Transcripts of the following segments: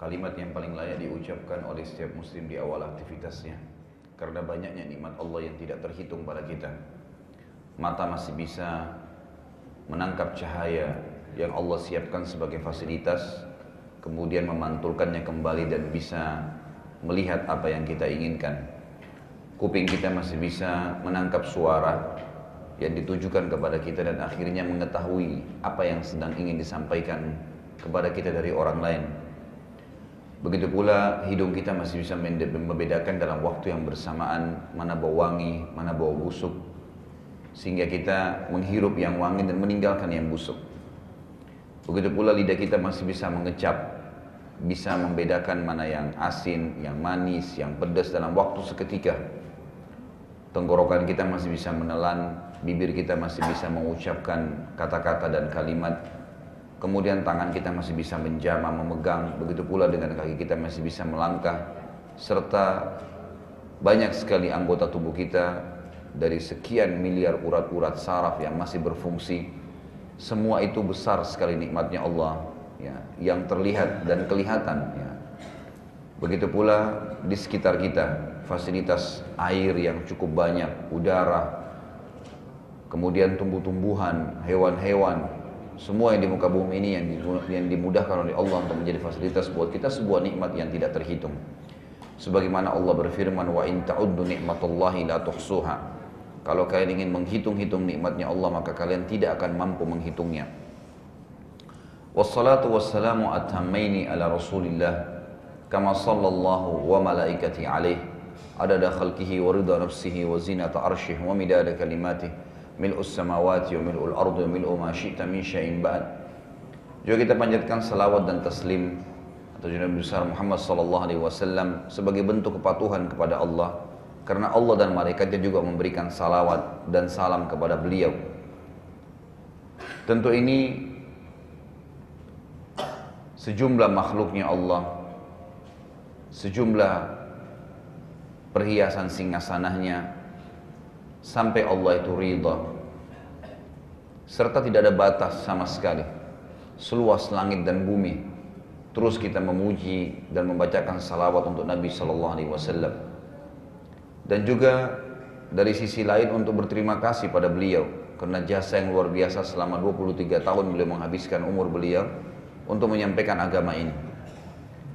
kalimat yang paling layak diucapkan oleh setiap muslim di awal aktivitasnya. Karena banyaknya nikmat Allah yang tidak terhitung pada kita. Mata masih bisa menangkap cahaya yang Allah siapkan sebagai fasilitas, kemudian memantulkannya kembali dan bisa melihat apa yang kita inginkan. Kuping kita masih bisa menangkap suara yang ditujukan kepada kita dan akhirnya mengetahui apa yang sedang ingin disampaikan kepada kita dari orang lain. Begitu pula hidung kita masih bisa membedakan dalam waktu yang bersamaan mana bau wangi, mana bau busuk, sehingga kita menghirup yang wangi dan meninggalkan yang busuk. Begitu pula lidah kita masih bisa mengecap, bisa membedakan mana yang asin, yang manis, yang pedas dalam waktu seketika. Tenggorokan kita masih bisa menelan, bibir kita masih bisa mengucapkan kata-kata dan kalimat. Kemudian tangan kita masih bisa menjamah, memegang. Begitu pula dengan kaki kita masih bisa melangkah. Serta banyak sekali anggota tubuh kita dari sekian miliar urat-urat saraf yang masih berfungsi. Semua itu besar sekali nikmatnya Allah ya, yang terlihat dan kelihatan ya. Begitu pula di sekitar kita fasilitas air yang cukup banyak, udara, kemudian tumbuh-tumbuhan, hewan-hewan, semua yang di muka bumi ini yang dimudahkan oleh Allah untuk menjadi fasilitas buat kita, sebuah nikmat yang tidak terhitung. Sebagaimana Allah berfirman, wa in ta'uddu ni'matallahi la tuhsuha. Kalau kalian ingin menghitung-hitung nikmatnya Allah, maka kalian tidak akan mampu menghitungnya. Wassalatu wassalamu atammaini ala Rasulillah kama sallallahu wa malaikati alaih adada khalqihi wa ridha nafsihi wa zinata arshih wa midada kalimatih mil'us samawati wa mil'ul ardu wa mil'u ma syi'ta min syai'in ba'd. Juga kita panjatkan salawat dan taslim atau Nabi besar Muhammad sallallahu alaihi wasallam sebagai bentuk kepatuhan kepada Allah, karena Allah dan malaikatnya juga memberikan salawat dan salam kepada beliau. Tentu ini sejumlah makhluknya Allah, sejumlah perhiasan singgasananya, sampai Allah itu ridha, serta tidak ada batas sama sekali, seluas langit dan bumi. Terus kita memuji dan membacakan salawat untuk Nabi sallallahu alaihi wasallam. Dan juga dari sisi lain untuk berterima kasih pada beliau karena jasa yang luar biasa selama 23 tahun beliau menghabiskan umur beliau untuk menyampaikan agama ini.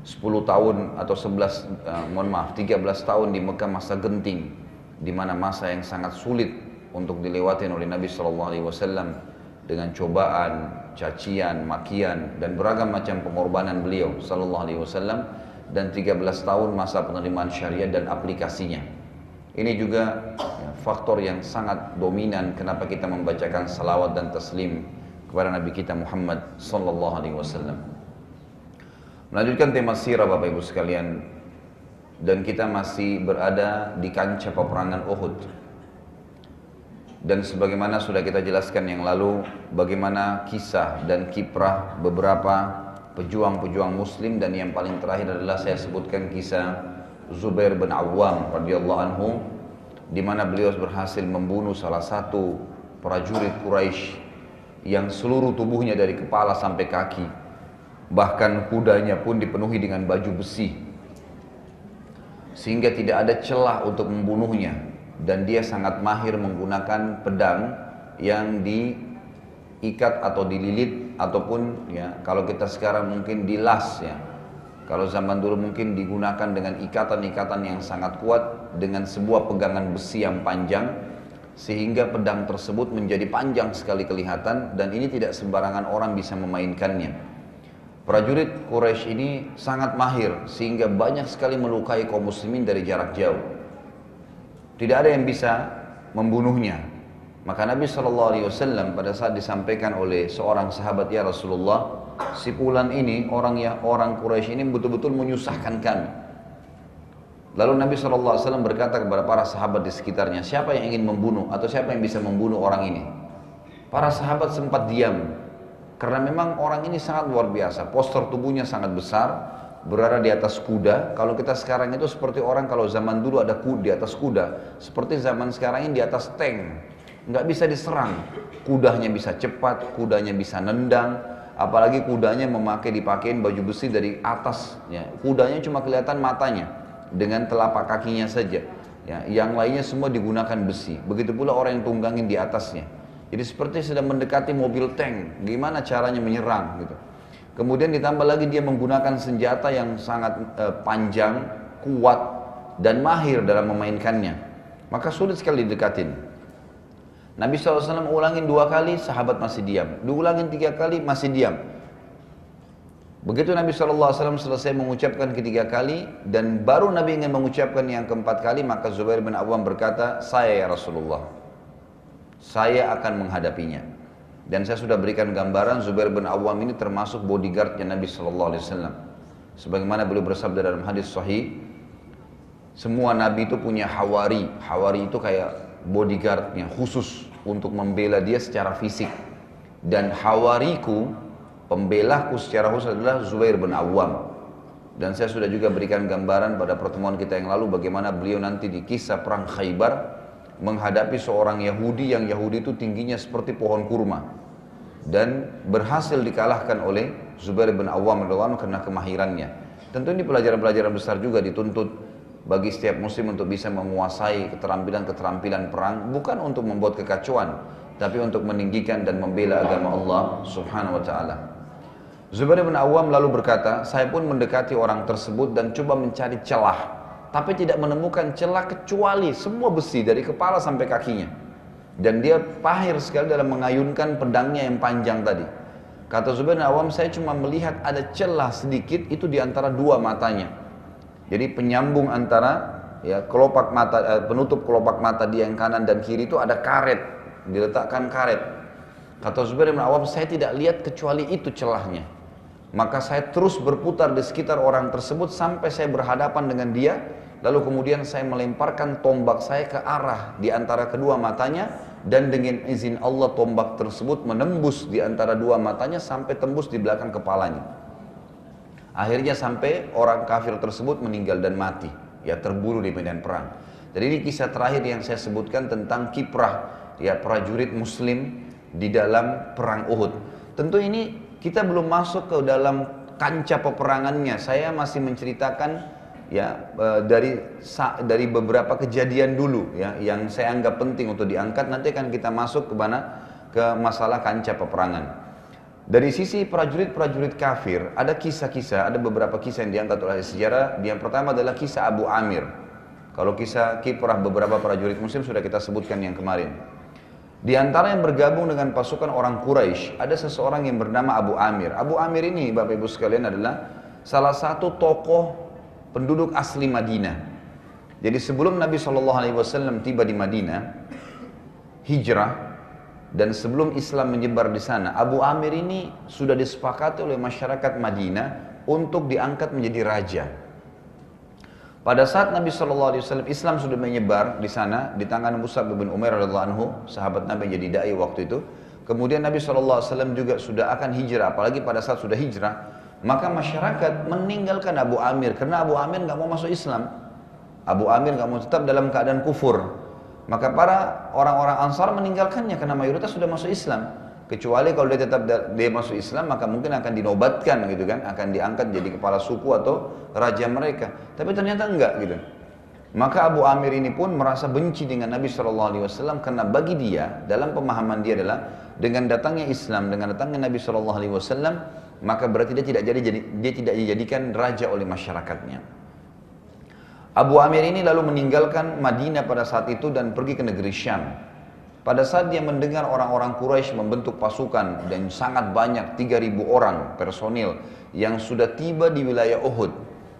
10 tahun atau 13 tahun di Mekah masa genting, di mana masa yang sangat sulit untuk dilewati oleh Nabi sallallahu alaihi wasallam dengan cobaan, cacian, makian dan beragam macam pengorbanan beliau sallallahu alaihi wasallam, dan 13 tahun masa penerimaan syariat dan aplikasinya. Ini juga faktor yang sangat dominan kenapa kita membacakan salawat dan taslim kepada Nabi kita Muhammad sallallahu alaihi wasallam. Melanjutkan tema sirah Bapak Ibu sekalian, dan kita masih berada di kancah peperangan Uhud. Dan sebagaimana sudah kita jelaskan yang lalu, bagaimana kisah dan kiprah beberapa pejuang-pejuang muslim, dan yang paling terakhir adalah saya sebutkan kisah Zubair bin Awwam radhiyallahu anhu, di mana beliau berhasil membunuh salah satu prajurit Quraisy yang seluruh tubuhnya dari kepala sampai kaki, bahkan kudanya pun dipenuhi dengan baju besi, sehingga tidak ada celah untuk membunuhnya. Dan dia sangat mahir menggunakan pedang yang diikat atau dililit, ataupun ya kalau kita sekarang mungkin dilas ya. Kalau zaman dulu mungkin digunakan dengan ikatan-ikatan yang sangat kuat dengan sebuah pegangan besi yang panjang, sehingga pedang tersebut menjadi panjang sekali kelihatan, dan ini tidak sembarangan orang bisa memainkannya. Prajurit Quraisy ini sangat mahir sehingga banyak sekali melukai kaum muslimin dari jarak jauh. Tidak ada yang bisa membunuhnya. Maka Nabi SAW pada saat disampaikan oleh seorang sahabat, ya Rasulullah, si fulan ini orang Quraisy ini betul-betul menyusahkan kami. Lalu Nabi SAW berkata kepada para sahabat di sekitarnya, siapa yang ingin membunuh atau siapa yang bisa membunuh orang ini? Para sahabat sempat diam, karena memang orang ini sangat luar biasa. Postur tubuhnya sangat besar, berada di atas kuda. Kalau kita sekarang itu seperti orang kalau zaman dulu ada kuda di atas kuda, seperti zaman sekarang ini di atas tank, nggak bisa diserang. Kudanya bisa cepat, kudanya bisa nendang, apalagi kudanya dipakein baju besi dari atas, ya. Kudanya cuma kelihatan matanya dengan telapak kakinya saja, ya. Yang lainnya semua digunakan besi. Begitu pula orang yang tunggangin di atasnya. Jadi seperti sedang mendekati mobil tank, gimana caranya menyerang gitu. Kemudian ditambah lagi dia menggunakan senjata yang sangat panjang, kuat, dan mahir dalam memainkannya. Maka sulit sekali didekatin. Nabi SAW ulangin 2 kali, sahabat masih diam. Diulangin 3 kali, masih diam. Begitu Nabi SAW selesai mengucapkan ketiga kali, dan baru Nabi ingin mengucapkan yang keempat kali, maka Zubair bin Awam berkata, saya ya Rasulullah, saya akan menghadapinya. Dan saya sudah berikan gambaran Zubair bin Awam ini termasuk bodyguardnya Nabi SAW. Sebagaimana beliau bersabda dalam hadis sahih, semua Nabi itu punya hawari. Hawari itu kayak bodyguardnya khusus untuk membela dia secara fisik. Dan hawariku, pembelaku secara khusus adalah Zubair bin Awam. Dan saya sudah juga berikan gambaran pada pertemuan kita yang lalu bagaimana beliau nanti di kisah perang Khaybar menghadapi seorang Yahudi yang Yahudi itu tingginya seperti pohon kurma dan berhasil dikalahkan oleh Zubair bin Awam karena kemahirannya. Tentu ini pelajaran-pelajaran besar juga dituntut bagi setiap muslim untuk bisa menguasai keterampilan-keterampilan perang, bukan untuk membuat kekacauan, tapi untuk meninggikan dan membela agama Allah Subhanahu wa taala. Zubair bin Awam lalu berkata, saya pun mendekati orang tersebut dan coba mencari celah, tapi tidak menemukan celah kecuali semua besi dari kepala sampai kakinya. Dan dia pahir sekali dalam mengayunkan pedangnya yang panjang tadi. Kata Zubair bin Awam, saya cuma melihat ada celah sedikit itu di antara 2 matanya. Jadi penyambung antara ya kelopak mata, penutup kelopak mata dia yang kanan dan kiri itu ada karet, diletakkan karet. Kata Zubair bin Awam, saya tidak lihat kecuali itu celahnya. Maka saya terus berputar di sekitar orang tersebut sampai saya berhadapan dengan dia. Lalu kemudian saya melemparkan tombak saya ke arah di antara kedua matanya. Dan dengan izin Allah tombak tersebut menembus di antara 2 matanya sampai tembus di belakang kepalanya. Akhirnya sampai orang kafir tersebut meninggal dan mati. Ya terbunuh di medan perang. Jadi ini kisah terakhir yang saya sebutkan tentang kiprah ya prajurit muslim di dalam perang Uhud. Tentu ini kita belum masuk ke dalam kancah peperangannya. Saya masih menceritakan ya dari beberapa kejadian dulu ya yang saya anggap penting untuk diangkat. Nanti akan kita masuk ke mana? Ke masalah kancah peperangan. Dari sisi prajurit-prajurit kafir ada kisah-kisah, ada beberapa kisah yang diangkat oleh sejarah. Yang pertama adalah kisah Abu Amir. Kalau kisah kiprah beberapa prajurit muslim sudah kita sebutkan yang kemarin. Di antara yang bergabung dengan pasukan orang Quraisy ada seseorang yang bernama Abu Amir. Abu Amir ini Bapak Ibu sekalian adalah salah satu tokoh penduduk asli Madinah. Jadi sebelum Nabi SAW tiba di Madinah, hijrah, dan sebelum Islam menyebar di sana, Abu Amir ini sudah disepakati oleh masyarakat Madinah untuk diangkat menjadi raja. Pada saat Nabi SAW Islam sudah menyebar di sana di tangan Mus'ab bin Umair radhiyallahu anhu, sahabat Nabi yang jadi dai waktu itu. Kemudian Nabi SAW juga sudah akan hijrah, apalagi pada saat sudah hijrah, maka masyarakat meninggalkan Abu Amir karena Abu Amir nggak mau masuk Islam. Abu Amir nggak mau, tetap dalam keadaan kufur. Maka para orang-orang Ansar meninggalkannya karena mayoritas sudah masuk Islam. Kecuali kalau dia masuk Islam, maka mungkin akan dinobatkan gitu kan, akan diangkat jadi kepala suku atau raja mereka. Tapi ternyata enggak gitu. Maka Abu Amir ini pun merasa benci dengan Nabi SAW karena bagi dia, dalam pemahaman dia adalah dengan datangnya Islam, dengan datangnya Nabi SAW, maka berarti dia tidak dijadikan raja oleh masyarakatnya. Abu Amir ini lalu meninggalkan Madinah pada saat itu dan pergi ke negeri Syam. Pada saat dia mendengar orang-orang Quraisy membentuk pasukan dan sangat banyak 3.000 orang personil yang sudah tiba di wilayah Uhud.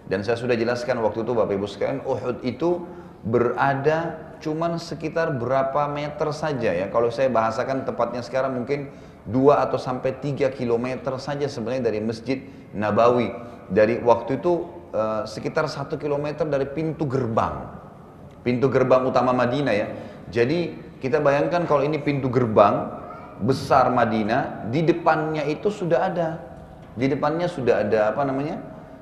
Dan saya sudah jelaskan waktu itu Bapak Ibu sekalian, Uhud itu berada cuman sekitar berapa meter saja ya. Kalau saya bahasakan tepatnya sekarang mungkin 2 atau sampai 3 kilometer saja sebenarnya dari Masjid Nabawi. Dari waktu itu sekitar 1 kilometer dari pintu gerbang utama Madinah ya. Jadi kita bayangkan kalau ini pintu gerbang besar Madinah, di depannya itu sudah ada, di depannya sudah ada apa namanya?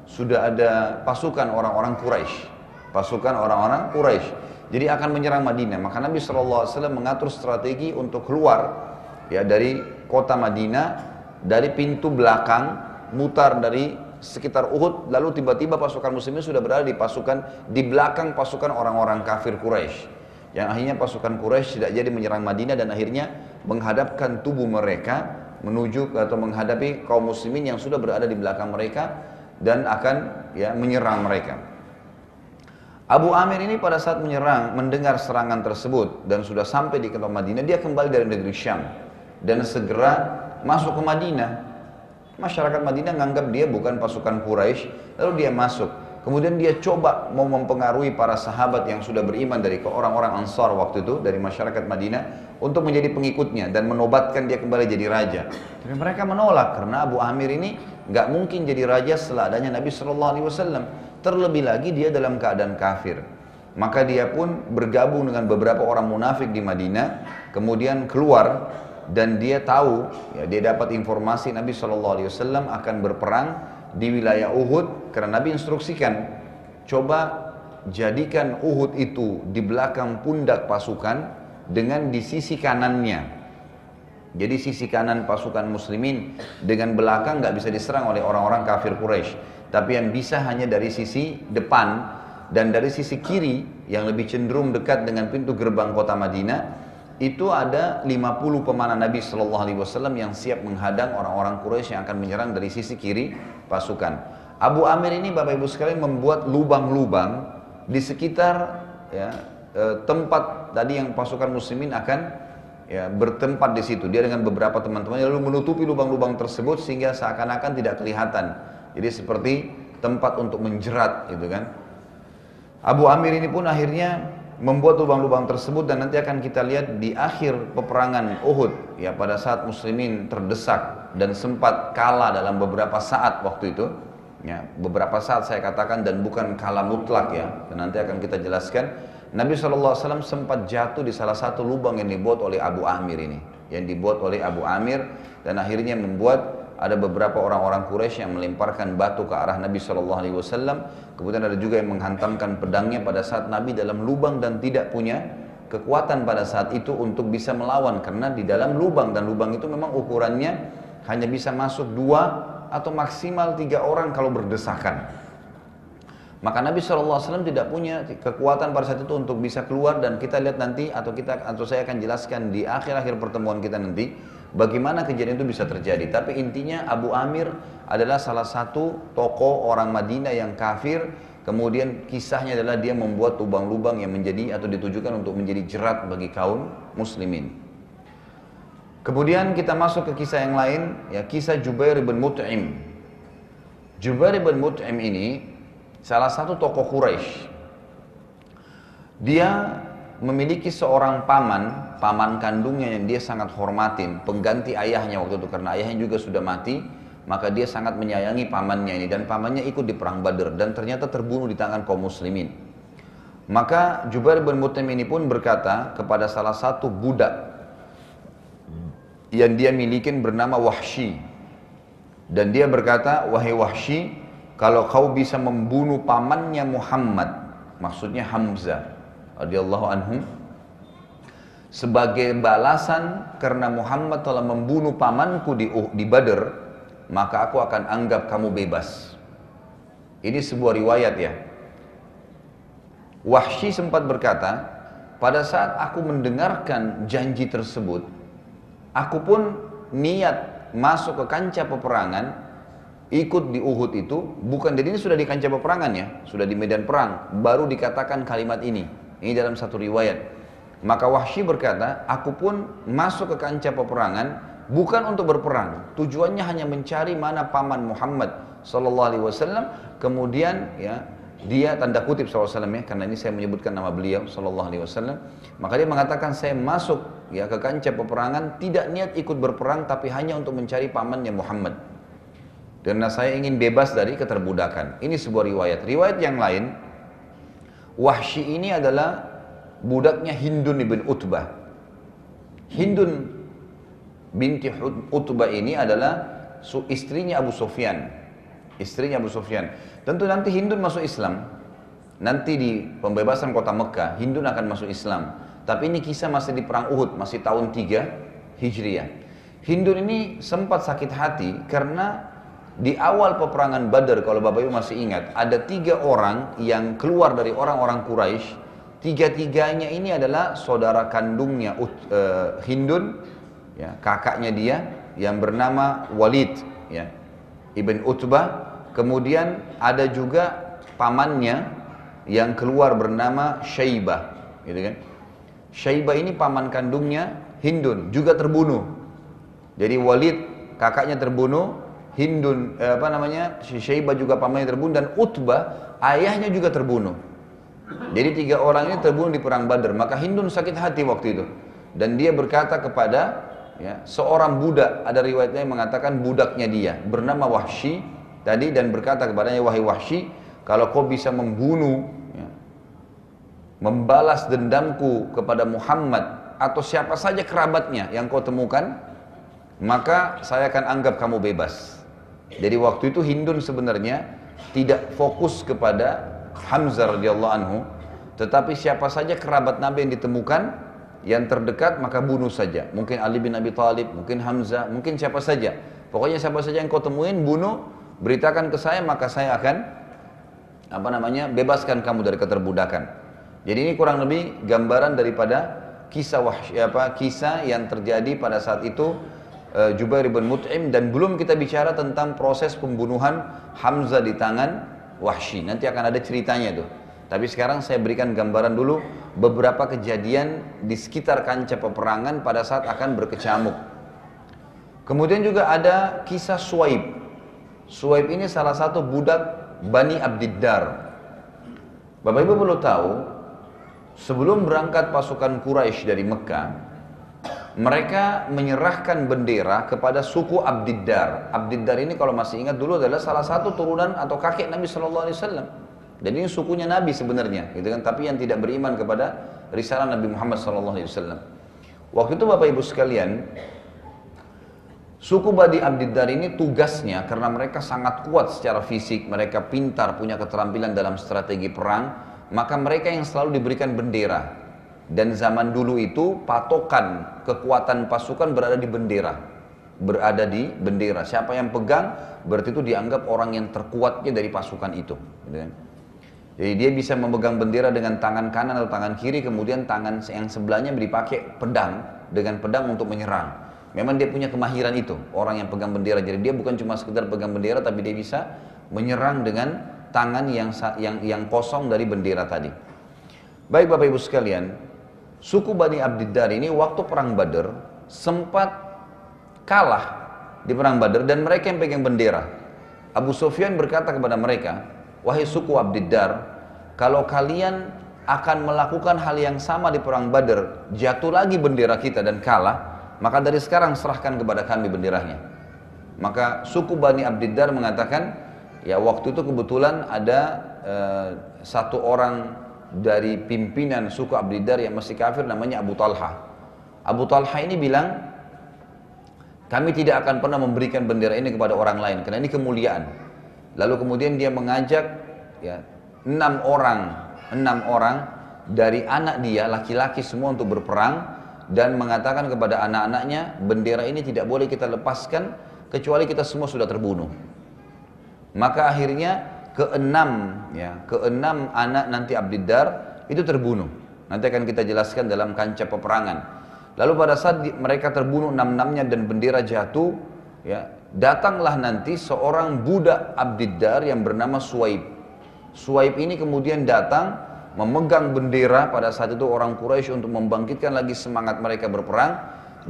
Sudah ada pasukan orang-orang Quraisy, pasukan orang-orang Quraisy. Jadi akan menyerang Madinah. Maka Nabi SAW mengatur strategi untuk keluar ya dari kota Madinah dari pintu belakang, mutar dari sekitar Uhud, lalu tiba-tiba pasukan muslimin sudah berada di belakang pasukan orang-orang kafir Quraisy. Yang akhirnya pasukan Quraisy tidak jadi menyerang Madinah dan akhirnya menghadapkan tubuh mereka menuju atau menghadapi kaum muslimin yang sudah berada di belakang mereka dan akan menyerang mereka. Abu Amir ini pada saat menyerang, mendengar serangan tersebut dan sudah sampai di kota Madinah, dia kembali dari negeri Syam dan segera masuk ke Madinah. Masyarakat Madinah menganggap dia bukan pasukan Quraisy, lalu dia masuk. Kemudian dia coba mau mempengaruhi para sahabat yang sudah beriman dari orang-orang Ansar waktu itu, dari masyarakat Madinah, untuk menjadi pengikutnya dan menobatkan dia kembali jadi raja. Tapi mereka menolak karena Abu Amir ini nggak mungkin jadi raja setelah adanya Nabi SAW. Terlebih lagi dia dalam keadaan kafir. Maka dia pun bergabung dengan beberapa orang munafik di Madinah, kemudian keluar dan dia tahu, dia dapat informasi Nabi SAW akan berperang di wilayah Uhud karena Nabi instruksikan, coba jadikan Uhud itu di belakang pundak pasukan dengan di sisi kanannya. Jadi sisi kanan pasukan muslimin dengan belakang nggak bisa diserang oleh orang-orang kafir Quraisy. Tapi yang bisa hanya dari sisi depan dan dari sisi kiri yang lebih cenderung dekat dengan pintu gerbang kota Madinah, itu ada 50 pemanah Nabi SAW yang siap menghadang orang-orang Quraisy yang akan menyerang dari sisi kiri pasukan. Abu Amir ini Bapak Ibu sekalian membuat lubang-lubang di sekitar tempat tadi yang pasukan muslimin akan bertempat di situ. Dia dengan beberapa teman-temannya lalu menutupi lubang-lubang tersebut sehingga seakan-akan tidak kelihatan. Jadi seperti tempat untuk menjerat gitu kan. Abu Amir ini pun akhirnya membuat lubang-lubang tersebut dan nanti akan kita lihat di akhir peperangan Uhud pada saat muslimin terdesak dan sempat kalah dalam beberapa saat waktu itu. Beberapa saat saya katakan dan bukan kalah mutlak dan nanti akan kita jelaskan. Nabi SAW sempat jatuh di salah satu lubang yang dibuat oleh Abu Amir ini, yang dibuat oleh Abu Amir dan akhirnya membuat ada beberapa orang-orang Quraisy yang melemparkan batu ke arah Nabi SAW. Kemudian ada juga yang menghantamkan pedangnya pada saat Nabi dalam lubang dan tidak punya kekuatan pada saat itu untuk bisa melawan karena di dalam lubang, dan lubang itu memang ukurannya hanya bisa masuk 2 atau maksimal 3 orang kalau berdesakan. Maka Nabi SAW tidak punya kekuatan pada saat itu untuk bisa keluar, dan kita lihat nanti atau saya akan jelaskan di akhir-akhir pertemuan kita nanti bagaimana kejadian itu bisa terjadi. Tapi intinya Abu Amir adalah salah satu tokoh orang Madinah yang kafir. Kemudian kisahnya adalah dia membuat lubang-lubang yang menjadi atau ditujukan untuk menjadi jerat bagi kaum muslimin. Kemudian kita masuk ke kisah yang lain, kisah Jubair bin Mut'im. Jubair bin Mut'im ini salah satu tokoh Quraisy. Dia memiliki seorang paman kandungnya yang dia sangat hormatin, pengganti ayahnya waktu itu karena ayahnya juga sudah mati, maka dia sangat menyayangi pamannya ini, dan pamannya ikut di perang Badar dan ternyata terbunuh di tangan kaum muslimin. Maka Jubair bin Mut'im ini pun berkata kepada salah satu budak yang dia milikin bernama Wahsy, dan dia berkata, "Wahai Wahsy, kalau kau bisa membunuh pamannya Muhammad," maksudnya Hamzah radhiyallahu anhu, "sebagai balasan karena Muhammad telah membunuh pamanku di Badar, maka aku akan anggap kamu bebas." Ini sebuah riwayat Wahsy sempat berkata, pada saat aku mendengarkan janji tersebut, aku pun niat masuk ke kancah peperangan, ikut di Uhud itu, bukan, jadi ini sudah di kancah peperangan sudah di medan perang, baru dikatakan kalimat ini. Ini dalam satu riwayat. Maka Wahsy berkata, aku pun masuk ke kancah peperangan bukan untuk berperang, tujuannya hanya mencari mana paman Muhammad SAW. Kemudian dia tanda kutip SAW karena ini saya menyebutkan nama beliau SAW. Maka dia mengatakan, saya masuk ke kancah peperangan tidak niat ikut berperang, tapi hanya untuk mencari pamannya Muhammad, karena saya ingin bebas dari keterbudakan. Ini sebuah riwayat. Riwayat yang lain, Wahsy ini adalah budaknya Hindun bin Utbah. Hindun binti Utbah ini adalah istrinya Abu Sufyan. Istrinya Abu Sufyan. Tentu nanti Hindun masuk Islam. Nanti di pembebasan kota Mekah, Hindun akan masuk Islam. Tapi ini kisah masih di perang Uhud, masih tahun 3 Hijriah. Hindun ini sempat sakit hati karena di awal peperangan Badar, kalau Bapak Ibu masih ingat, ada 3 orang yang keluar dari orang-orang Quraisy. Tiga-tiganya ini adalah saudara kandungnya Hindun, ya, kakaknya dia yang bernama Walid, ya, Ibn Utbah. Kemudian ada juga pamannya yang keluar bernama Syaibah, gitu kan. Syaibah ini paman kandungnya Hindun, juga terbunuh. Jadi Walid kakaknya terbunuh, Hindun Syaibah juga pamannya terbunuh, dan Utbah ayahnya juga terbunuh. Jadi 3 orang ini terbunuh di perang Badar. Maka Hindun sakit hati waktu itu, dan dia berkata kepada, ya, seorang budak, ada riwayatnya yang mengatakan budaknya dia bernama Wahsy tadi, dan berkata kepadanya, wahai Wahsy, kalau kau bisa membunuh, ya, membalas dendamku kepada Muhammad atau siapa saja kerabatnya yang kau temukan, maka saya akan anggap kamu bebas. Jadi waktu itu Hindun sebenarnya tidak fokus kepada Hamzah radhiyallahu anhu, tetapi siapa saja kerabat Nabi yang ditemukan yang terdekat maka bunuh saja. Mungkin Ali bin Abi Thalib, mungkin Hamzah, mungkin siapa saja. Pokoknya siapa saja yang kau temuin bunuh, beritakan ke saya, maka saya akan bebaskan kamu dari keterbudakan. Jadi ini kurang lebih gambaran daripada kisah yang terjadi pada saat itu Jubair bin Mut'im, dan belum kita bicara tentang proses pembunuhan Hamzah di tangan Wahsy. Nanti akan ada ceritanya tuh. Tapi sekarang saya berikan gambaran dulu beberapa kejadian di sekitar kancah peperangan pada saat akan berkecamuk. Kemudian juga ada kisah Suwaib. Suwaib ini salah satu budak Bani Abdiddar. Bapak Ibu perlu tahu, sebelum berangkat pasukan Quraisy dari Mekah, mereka menyerahkan bendera kepada suku Abdiddar. Abdiddar ini kalau masih ingat dulu adalah salah satu turunan atau kakek Nabi Shallallahu Alaihi Wasallam. Dan ini sukunya Nabi sebenarnya, gitu kan? Tapi yang tidak beriman kepada risalah Nabi Muhammad Shallallahu Alaihi Wasallam. Waktu itu Bapak Ibu sekalian, suku Bani Abdiddar ini tugasnya, karena mereka sangat kuat secara fisik, mereka pintar, punya keterampilan dalam strategi perang, maka mereka yang selalu diberikan bendera. Dan zaman dulu itu patokan kekuatan pasukan berada di bendera. Berada di bendera. Siapa yang pegang berarti itu dianggap orang yang terkuatnya dari pasukan itu. Jadi dia bisa memegang bendera dengan tangan kanan atau tangan kiri, kemudian tangan yang sebelahnya dipakai pedang, dengan pedang untuk menyerang. Memang dia punya kemahiran itu, orang yang pegang bendera. Jadi dia bukan cuma sekedar pegang bendera, tapi dia bisa menyerang dengan tangan yang kosong dari bendera tadi. Baik Bapak Ibu sekalian, suku Bani Abdiddar ini waktu perang Badar sempat kalah di perang Badar, dan mereka yang pegang bendera. Abu Sufyan berkata kepada mereka, wahai suku Abdiddar, kalau kalian akan melakukan hal yang sama di perang Badar, jatuh lagi bendera kita dan kalah, maka dari sekarang serahkan kepada kami benderanya. Maka suku Bani Abdiddar mengatakan, ya waktu itu kebetulan ada satu orang dari pimpinan suku Abdiddar yang masih kafir, namanya Abu Talha. Abu Talha ini bilang, kami tidak akan pernah memberikan bendera ini kepada orang lain, karena ini kemuliaan. Lalu kemudian dia mengajak, ya, 6 orang dari anak dia, laki-laki semua, untuk berperang, dan mengatakan kepada anak-anaknya, bendera ini tidak boleh kita lepaskan kecuali kita semua sudah terbunuh. Maka akhirnya keenam anak nanti Abdiddar itu terbunuh. Nanti akan kita jelaskan dalam kancah peperangan. Lalu pada saat mereka terbunuh 6-6-nya dan bendera jatuh, ya, datanglah nanti seorang budak Abdiddar yang bernama Suwaib. Suwaib ini kemudian datang memegang bendera pada saat itu orang Quraisy untuk membangkitkan lagi semangat mereka berperang,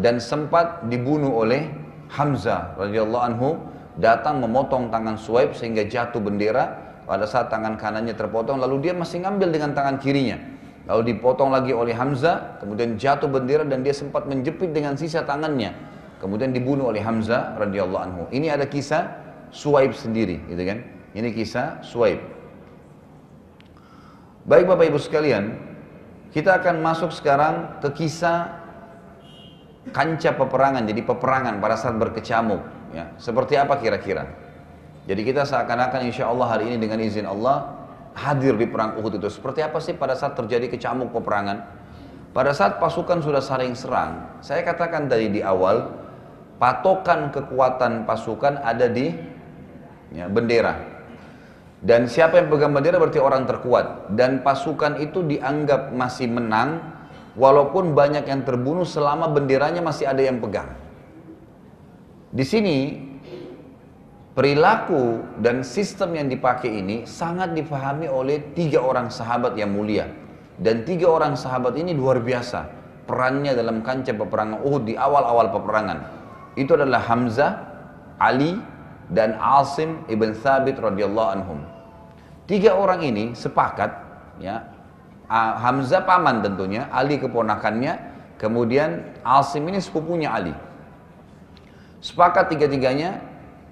dan sempat dibunuh oleh Hamzah radhiyallahu anhu. Datang memotong tangan Suwaib sehingga jatuh bendera. Pada saat tangan kanannya terpotong, lalu dia masih ngambil dengan tangan kirinya, lalu dipotong lagi oleh Hamzah, kemudian jatuh bendera dan dia sempat menjepit dengan sisa tangannya, kemudian dibunuh oleh Hamzah radhiyallahu anhu. Ini ada kisah Suwaib sendiri, gitu kan? Ini kisah Suwaib. Baik Bapak Ibu sekalian, kita akan masuk sekarang ke kisah kancah peperangan. Jadi peperangan pada saat berkecamuk, ya, seperti apa kira-kira? Jadi kita seakan-akan insya Allah hari ini dengan izin Allah hadir di perang Uhud itu. Seperti apa sih pada saat terjadi kecamuk peperangan? Pada saat pasukan sudah saling serang, saya katakan tadi di awal, patokan kekuatan pasukan ada di bendera. Dan siapa yang pegang bendera berarti orang terkuat. Dan pasukan itu dianggap masih menang walaupun banyak yang terbunuh selama benderanya masih ada yang pegang. Di sini perilaku dan sistem yang dipakai ini sangat dipahami oleh 3 orang sahabat yang mulia. Dan 3 orang sahabat ini luar biasa perannya dalam kancah peperangan Uhud di awal-awal peperangan. Itu adalah Hamzah, Ali, dan Asim ibn Thabit radhiyallahu anhum. 3 orang ini sepakat, ya, Hamzah paman tentunya, Ali keponakannya, kemudian Asim ini sepupunya Ali. Sepakat 3-tiganya,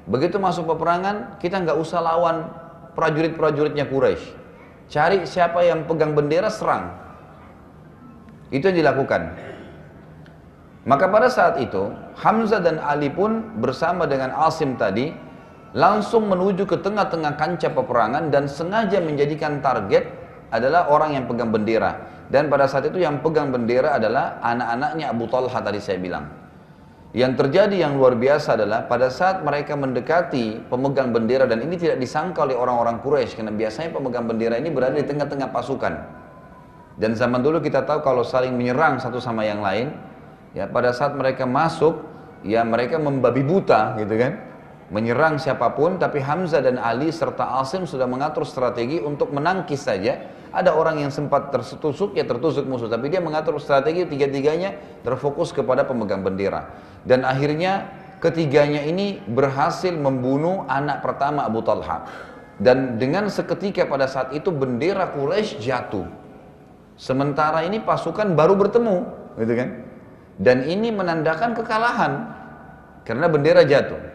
begitu masuk peperangan, kita nggak usah lawan prajurit-prajuritnya Quraisy. Cari siapa yang pegang bendera, serang. Itu yang dilakukan. Maka pada saat itu, Hamzah dan Ali pun bersama dengan Asim tadi, langsung menuju ke tengah-tengah kancah peperangan dan sengaja menjadikan target adalah orang yang pegang bendera. Dan pada saat itu yang pegang bendera adalah anak-anaknya Abu Talha tadi saya bilang. Yang terjadi yang luar biasa adalah pada saat mereka mendekati pemegang bendera, dan ini tidak disangka oleh orang-orang Quraisy karena biasanya pemegang bendera ini berada di tengah-tengah pasukan. Dan zaman dulu kita tahu kalau saling menyerang satu sama yang lain, ya pada saat mereka masuk, ya mereka membabi buta gitu kan. Menyerang siapapun, tapi Hamzah dan Ali serta Asim sudah mengatur strategi untuk menangkis saja. Ada orang yang sempat tertusuk, ya tertusuk musuh, tapi dia mengatur strategi, 3-tiganya terfokus kepada pemegang bendera. Dan akhirnya ketiganya ini berhasil membunuh anak pertama Abu Talha. Dan dengan seketika pada saat itu bendera Quraisy jatuh. Sementara ini pasukan baru bertemu, gitu kan? Dan ini menandakan kekalahan karena bendera jatuh.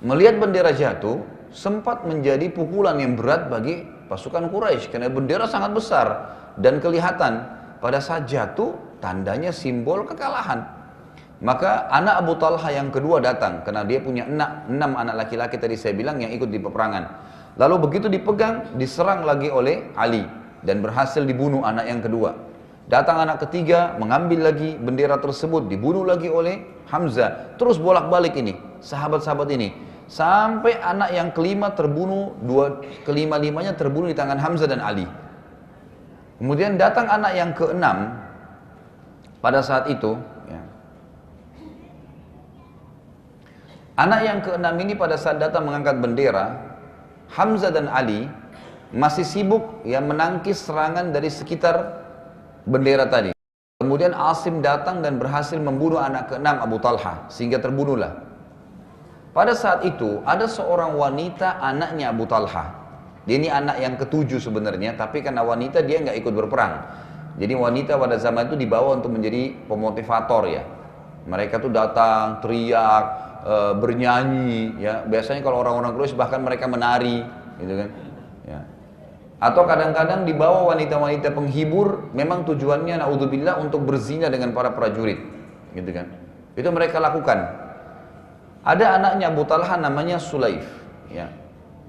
Melihat bendera jatuh, sempat menjadi pukulan yang berat bagi pasukan Quraisy karena bendera sangat besar dan kelihatan pada saat jatuh tandanya simbol kekalahan. Maka anak Abu Talha yang kedua datang karena dia punya 6 anak laki-laki tadi saya bilang yang ikut di peperangan. Lalu begitu dipegang, diserang lagi oleh Ali dan berhasil dibunuh anak yang kedua. Datang anak ketiga, mengambil lagi bendera tersebut, dibunuh lagi oleh Hamzah. Terus bolak-balik ini, sahabat-sahabat ini. Sampai anak yang kelima terbunuh, kelima-limanya terbunuh di tangan Hamzah dan Ali. Kemudian datang anak yang keenam pada saat itu. Ya. Anak yang keenam ini pada saat datang mengangkat bendera, Hamzah dan Ali masih sibuk ya menangkis serangan dari sekitar bendera tadi. Kemudian Asim datang dan berhasil membunuh anak keenam Abu Talha sehingga terbunuhlah. Pada saat itu ada seorang wanita anaknya Abu Talha. Dia ini anak yang ketujuh sebenarnya, tapi karena wanita dia nggak ikut berperang. Jadi wanita pada zaman itu dibawa untuk menjadi pemotivator ya. Mereka tuh datang teriak, bernyanyi ya. Biasanya kalau orang-orang Quraisy bahkan mereka menari, gitu kan? Ya. Atau kadang-kadang dibawa wanita-wanita penghibur, memang tujuannya naudzubillah untuk berzina dengan para prajurit, gitu kan? Itu mereka lakukan. Ada anaknya Abu Talha namanya Sulaif. Ya.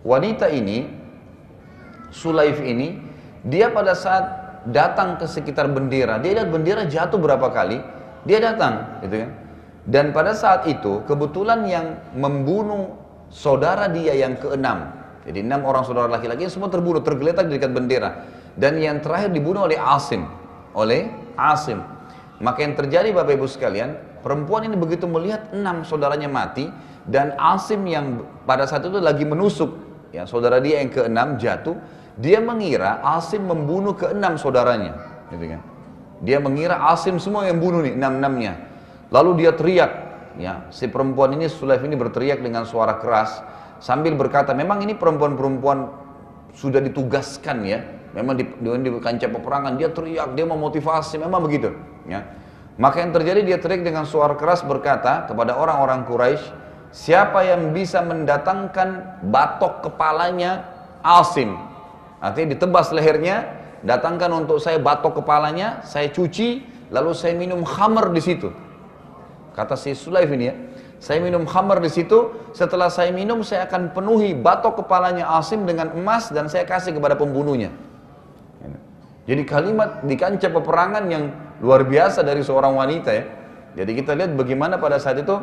Wanita ini, Sulaif ini, dia pada saat datang ke sekitar bendera, dia lihat bendera jatuh berapa kali, dia datang, gitu kan? Dan pada saat itu kebetulan yang membunuh saudara dia yang keenam. Jadi 6 orang saudara laki-laki semua terbunuh, tergeletak di dekat bendera. Dan yang terakhir dibunuh oleh Asim. Maka yang terjadi Bapak Ibu sekalian, perempuan ini begitu melihat 6 saudaranya mati dan Asim yang pada saat itu lagi menusuk, ya saudara dia yang ke-6 jatuh, dia mengira Asim membunuh ke-6 saudaranya, gitu kan? Dia mengira Asim semua yang bunuh nih 6-6-nya. Lalu dia teriak, ya si perempuan ini Sulaif ini berteriak dengan suara keras sambil berkata, memang ini perempuan-perempuan sudah ditugaskan ya, memang di kancah peperangan dia teriak, dia memotivasi, memang begitu, ya. Maka yang terjadi dia teriak dengan suara keras berkata kepada orang-orang Quraisy, siapa yang bisa mendatangkan batok kepalanya Asim, artinya ditebas lehernya, datangkan untuk saya batok kepalanya, saya cuci, lalu saya minum khamar di situ. Kata si Sulaif ini ya, saya minum khamar di situ, setelah saya minum saya akan penuhi batok kepalanya Asim dengan emas dan saya kasih kepada pembunuhnya. Jadi kalimat di kancah peperangan yang luar biasa dari seorang wanita ya. Jadi kita lihat bagaimana pada saat itu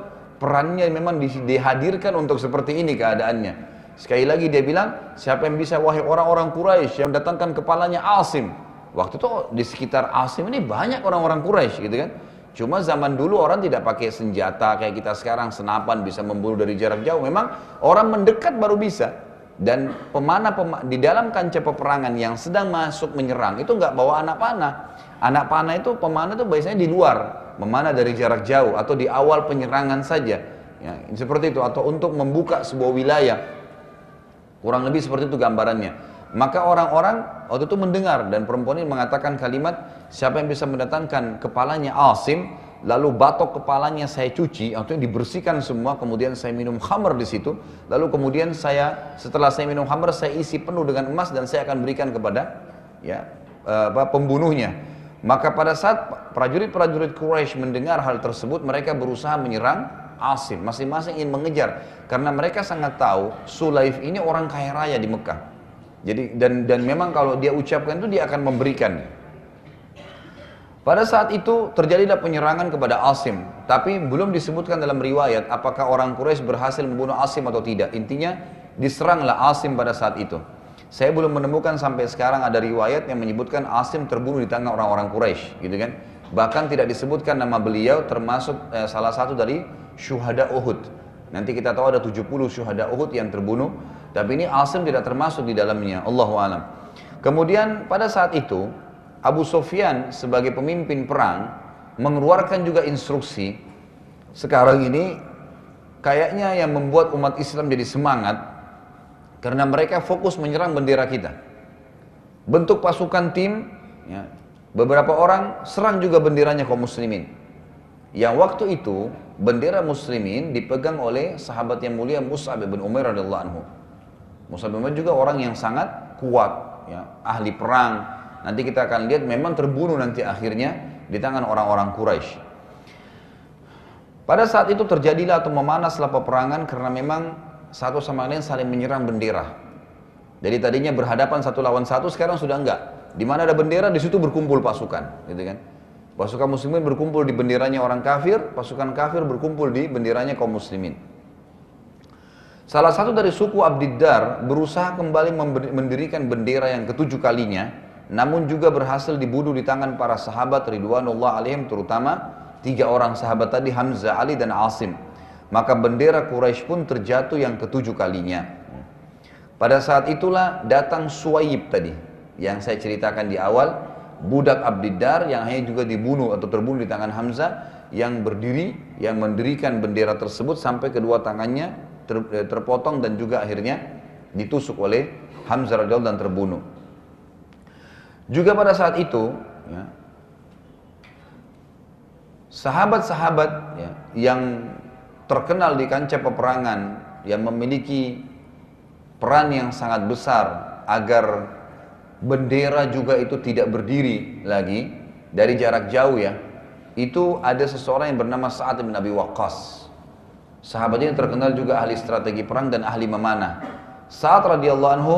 perannya memang dihadirkan untuk seperti ini keadaannya. Sekali lagi dia bilang, siapa yang bisa wahai orang-orang Quraisy yang datangkan kepalanya Asim. Waktu itu di sekitar Asim ini banyak orang-orang Quraisy gitu kan. Cuma zaman dulu orang tidak pakai senjata kayak kita sekarang, senapan bisa membunuh dari jarak jauh. Memang orang mendekat baru bisa. Dan di dalam kancah peperangan yang sedang masuk menyerang itu nggak bawa anak panah. Anak panah itu pemanah itu biasanya di luar, memanah dari jarak jauh atau di awal penyerangan saja. Ya, seperti itu, atau untuk membuka sebuah wilayah. Kurang lebih seperti itu gambarannya. Maka orang-orang waktu itu mendengar dan perempuan ini mengatakan kalimat, siapa yang bisa mendatangkan kepalanya Asim, lalu batok kepalanya saya cuci, artinya dibersihkan semua, kemudian saya minum khamr di situ, lalu kemudian setelah saya minum khamr saya isi penuh dengan emas dan saya akan berikan kepada pembunuhnya. Maka pada saat prajurit-prajurit Quraisy mendengar hal tersebut, mereka berusaha menyerang Asim, masing-masing ingin mengejar, karena mereka sangat tahu Sulaif ini orang kaya raya di Mekah. Jadi dan memang kalau dia ucapkan itu dia akan memberikan. Pada saat itu terjadilah penyerangan kepada Asim, tapi belum disebutkan dalam riwayat apakah orang Quraisy berhasil membunuh Asim atau tidak. Intinya diseranglah Asim pada saat itu. Saya belum menemukan sampai sekarang ada riwayat yang menyebutkan Asim terbunuh di tangan orang-orang Quraisy, gitu kan? Bahkan tidak disebutkan nama beliau, termasuk salah satu dari syuhada Uhud. Nanti kita tahu ada 70 syuhada Uhud yang terbunuh, tapi ini Asim tidak termasuk di dalamnya. Allahu a'lam. Kemudian pada saat itu Abu Sufyan sebagai pemimpin perang mengeluarkan juga instruksi. Sekarang ini kayaknya yang membuat umat Islam jadi semangat karena mereka fokus menyerang bendera kita. Bentuk pasukan tim, ya, beberapa orang serang juga benderanya kaum muslimin. Yang waktu itu bendera muslimin dipegang oleh sahabat yang mulia Mus'ab bin Umair radhiyallahu anhu. Mus'ab bin Umair juga orang yang sangat kuat, ya, ahli perang. Nanti kita akan lihat memang terbunuh nanti akhirnya di tangan orang-orang Quraisy. Pada saat itu terjadilah atau memanaslah peperangan karena memang satu sama lain saling menyerang bendera. Jadi tadinya berhadapan satu lawan satu, sekarang sudah enggak. Di mana ada bendera di situ berkumpul pasukan, gitu kan? Pasukan muslimin berkumpul di benderanya orang kafir, pasukan kafir berkumpul di benderanya kaum muslimin. Salah satu dari suku Abdiddar berusaha kembali mendirikan bendera yang ketujuh kalinya, namun juga berhasil dibunuh di tangan para sahabat ridwanullah alaihim, terutama 3 orang sahabat tadi, Hamzah, Ali dan Asim. Maka bendera Quraisy pun terjatuh yang ketujuh kalinya. Pada saat itulah datang Suwaib tadi yang saya ceritakan di awal, budak Abdiddar yang hanya juga dibunuh atau terbunuh di tangan Hamzah, yang berdiri, yang mendirikan bendera tersebut sampai kedua tangannya terpotong dan juga akhirnya ditusuk oleh Hamzah radhiyallahu dan terbunuh. Juga pada saat itu, ya, sahabat-sahabat, ya, yang terkenal di kancah peperangan, yang memiliki peran yang sangat besar agar bendera juga itu tidak berdiri lagi dari jarak jauh, ya, itu ada seseorang yang bernama Sa'ad bin Abi Waqqas. Sahabat ini terkenal juga ahli strategi perang dan ahli memanah. Sa'ad radhiyallahu anhu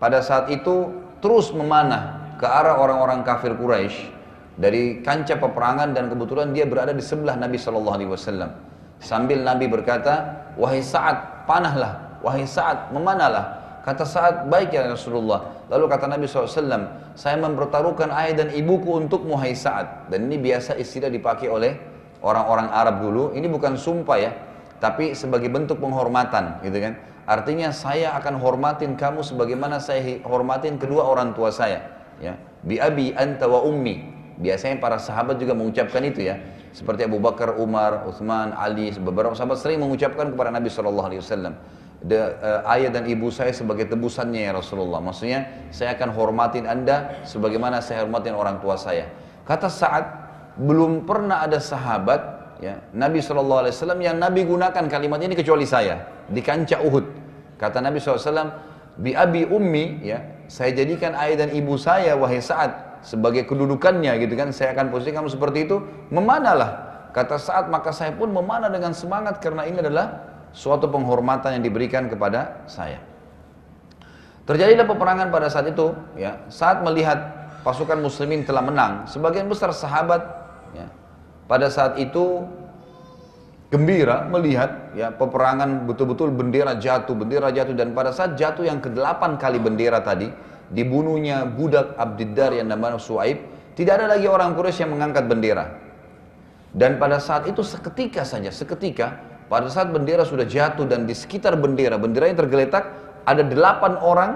pada saat itu terus memanah ke arah orang-orang kafir Quraisy dari kancah peperangan, dan kebetulan dia berada di sebelah Nabi SAW. Sambil Nabi berkata, wahai Sa'ad, panahlah, wahai Sa'ad, memanahlah. Kata Sa'ad, baik ya Rasulullah. Lalu kata Nabi SAW, saya mempertaruhkan ayah dan ibuku untukmu hai Sa'ad. Dan ini biasa istilah dipakai oleh orang-orang Arab dulu. Ini bukan sumpah, ya, tapi sebagai bentuk penghormatan, gitu kan. Artinya saya akan hormatin kamu sebagaimana saya hormatin kedua orang tua saya, ya. Bi abi anta wa ummi. Biasanya para sahabat juga mengucapkan itu, ya. Seperti Abu Bakar, Umar, Utsman, Ali, beberapa sahabat sering mengucapkan kepada Nabi SAW, ayah dan ibu saya sebagai tebusannya ya Rasulullah. Maksudnya saya akan hormatin anda sebagaimana saya hormatin orang tua saya. Kata Sa'ad, belum pernah ada sahabat, ya, Nabi SAW yang Nabi gunakan kalimat ini kecuali saya di kancah Uhud. Kata Nabi SAW, bi abi ummi, ya, saya jadikan ayah dan ibu saya wahai Sa'ad sebagai kedudukannya, gitu kan. Saya akan posisikan kamu seperti itu, memanahlah. Kata Sa'ad, maka saya pun memanah dengan semangat karena ini adalah suatu penghormatan yang diberikan kepada saya. Terjadilah peperangan pada saat itu, ya. Saat melihat pasukan muslimin telah menang, sebagian besar sahabat, ya, pada saat itu gembira melihat ya peperangan betul-betul bendera jatuh dan pada saat jatuh yang ke-8 kali bendera tadi, dibunuhnya budak Abdiddar yang namanya Suaib, tidak ada lagi orang Quraisy yang mengangkat bendera. Dan pada saat itu seketika pada saat bendera sudah jatuh dan di sekitar benderanya tergeletak, ada 8 orang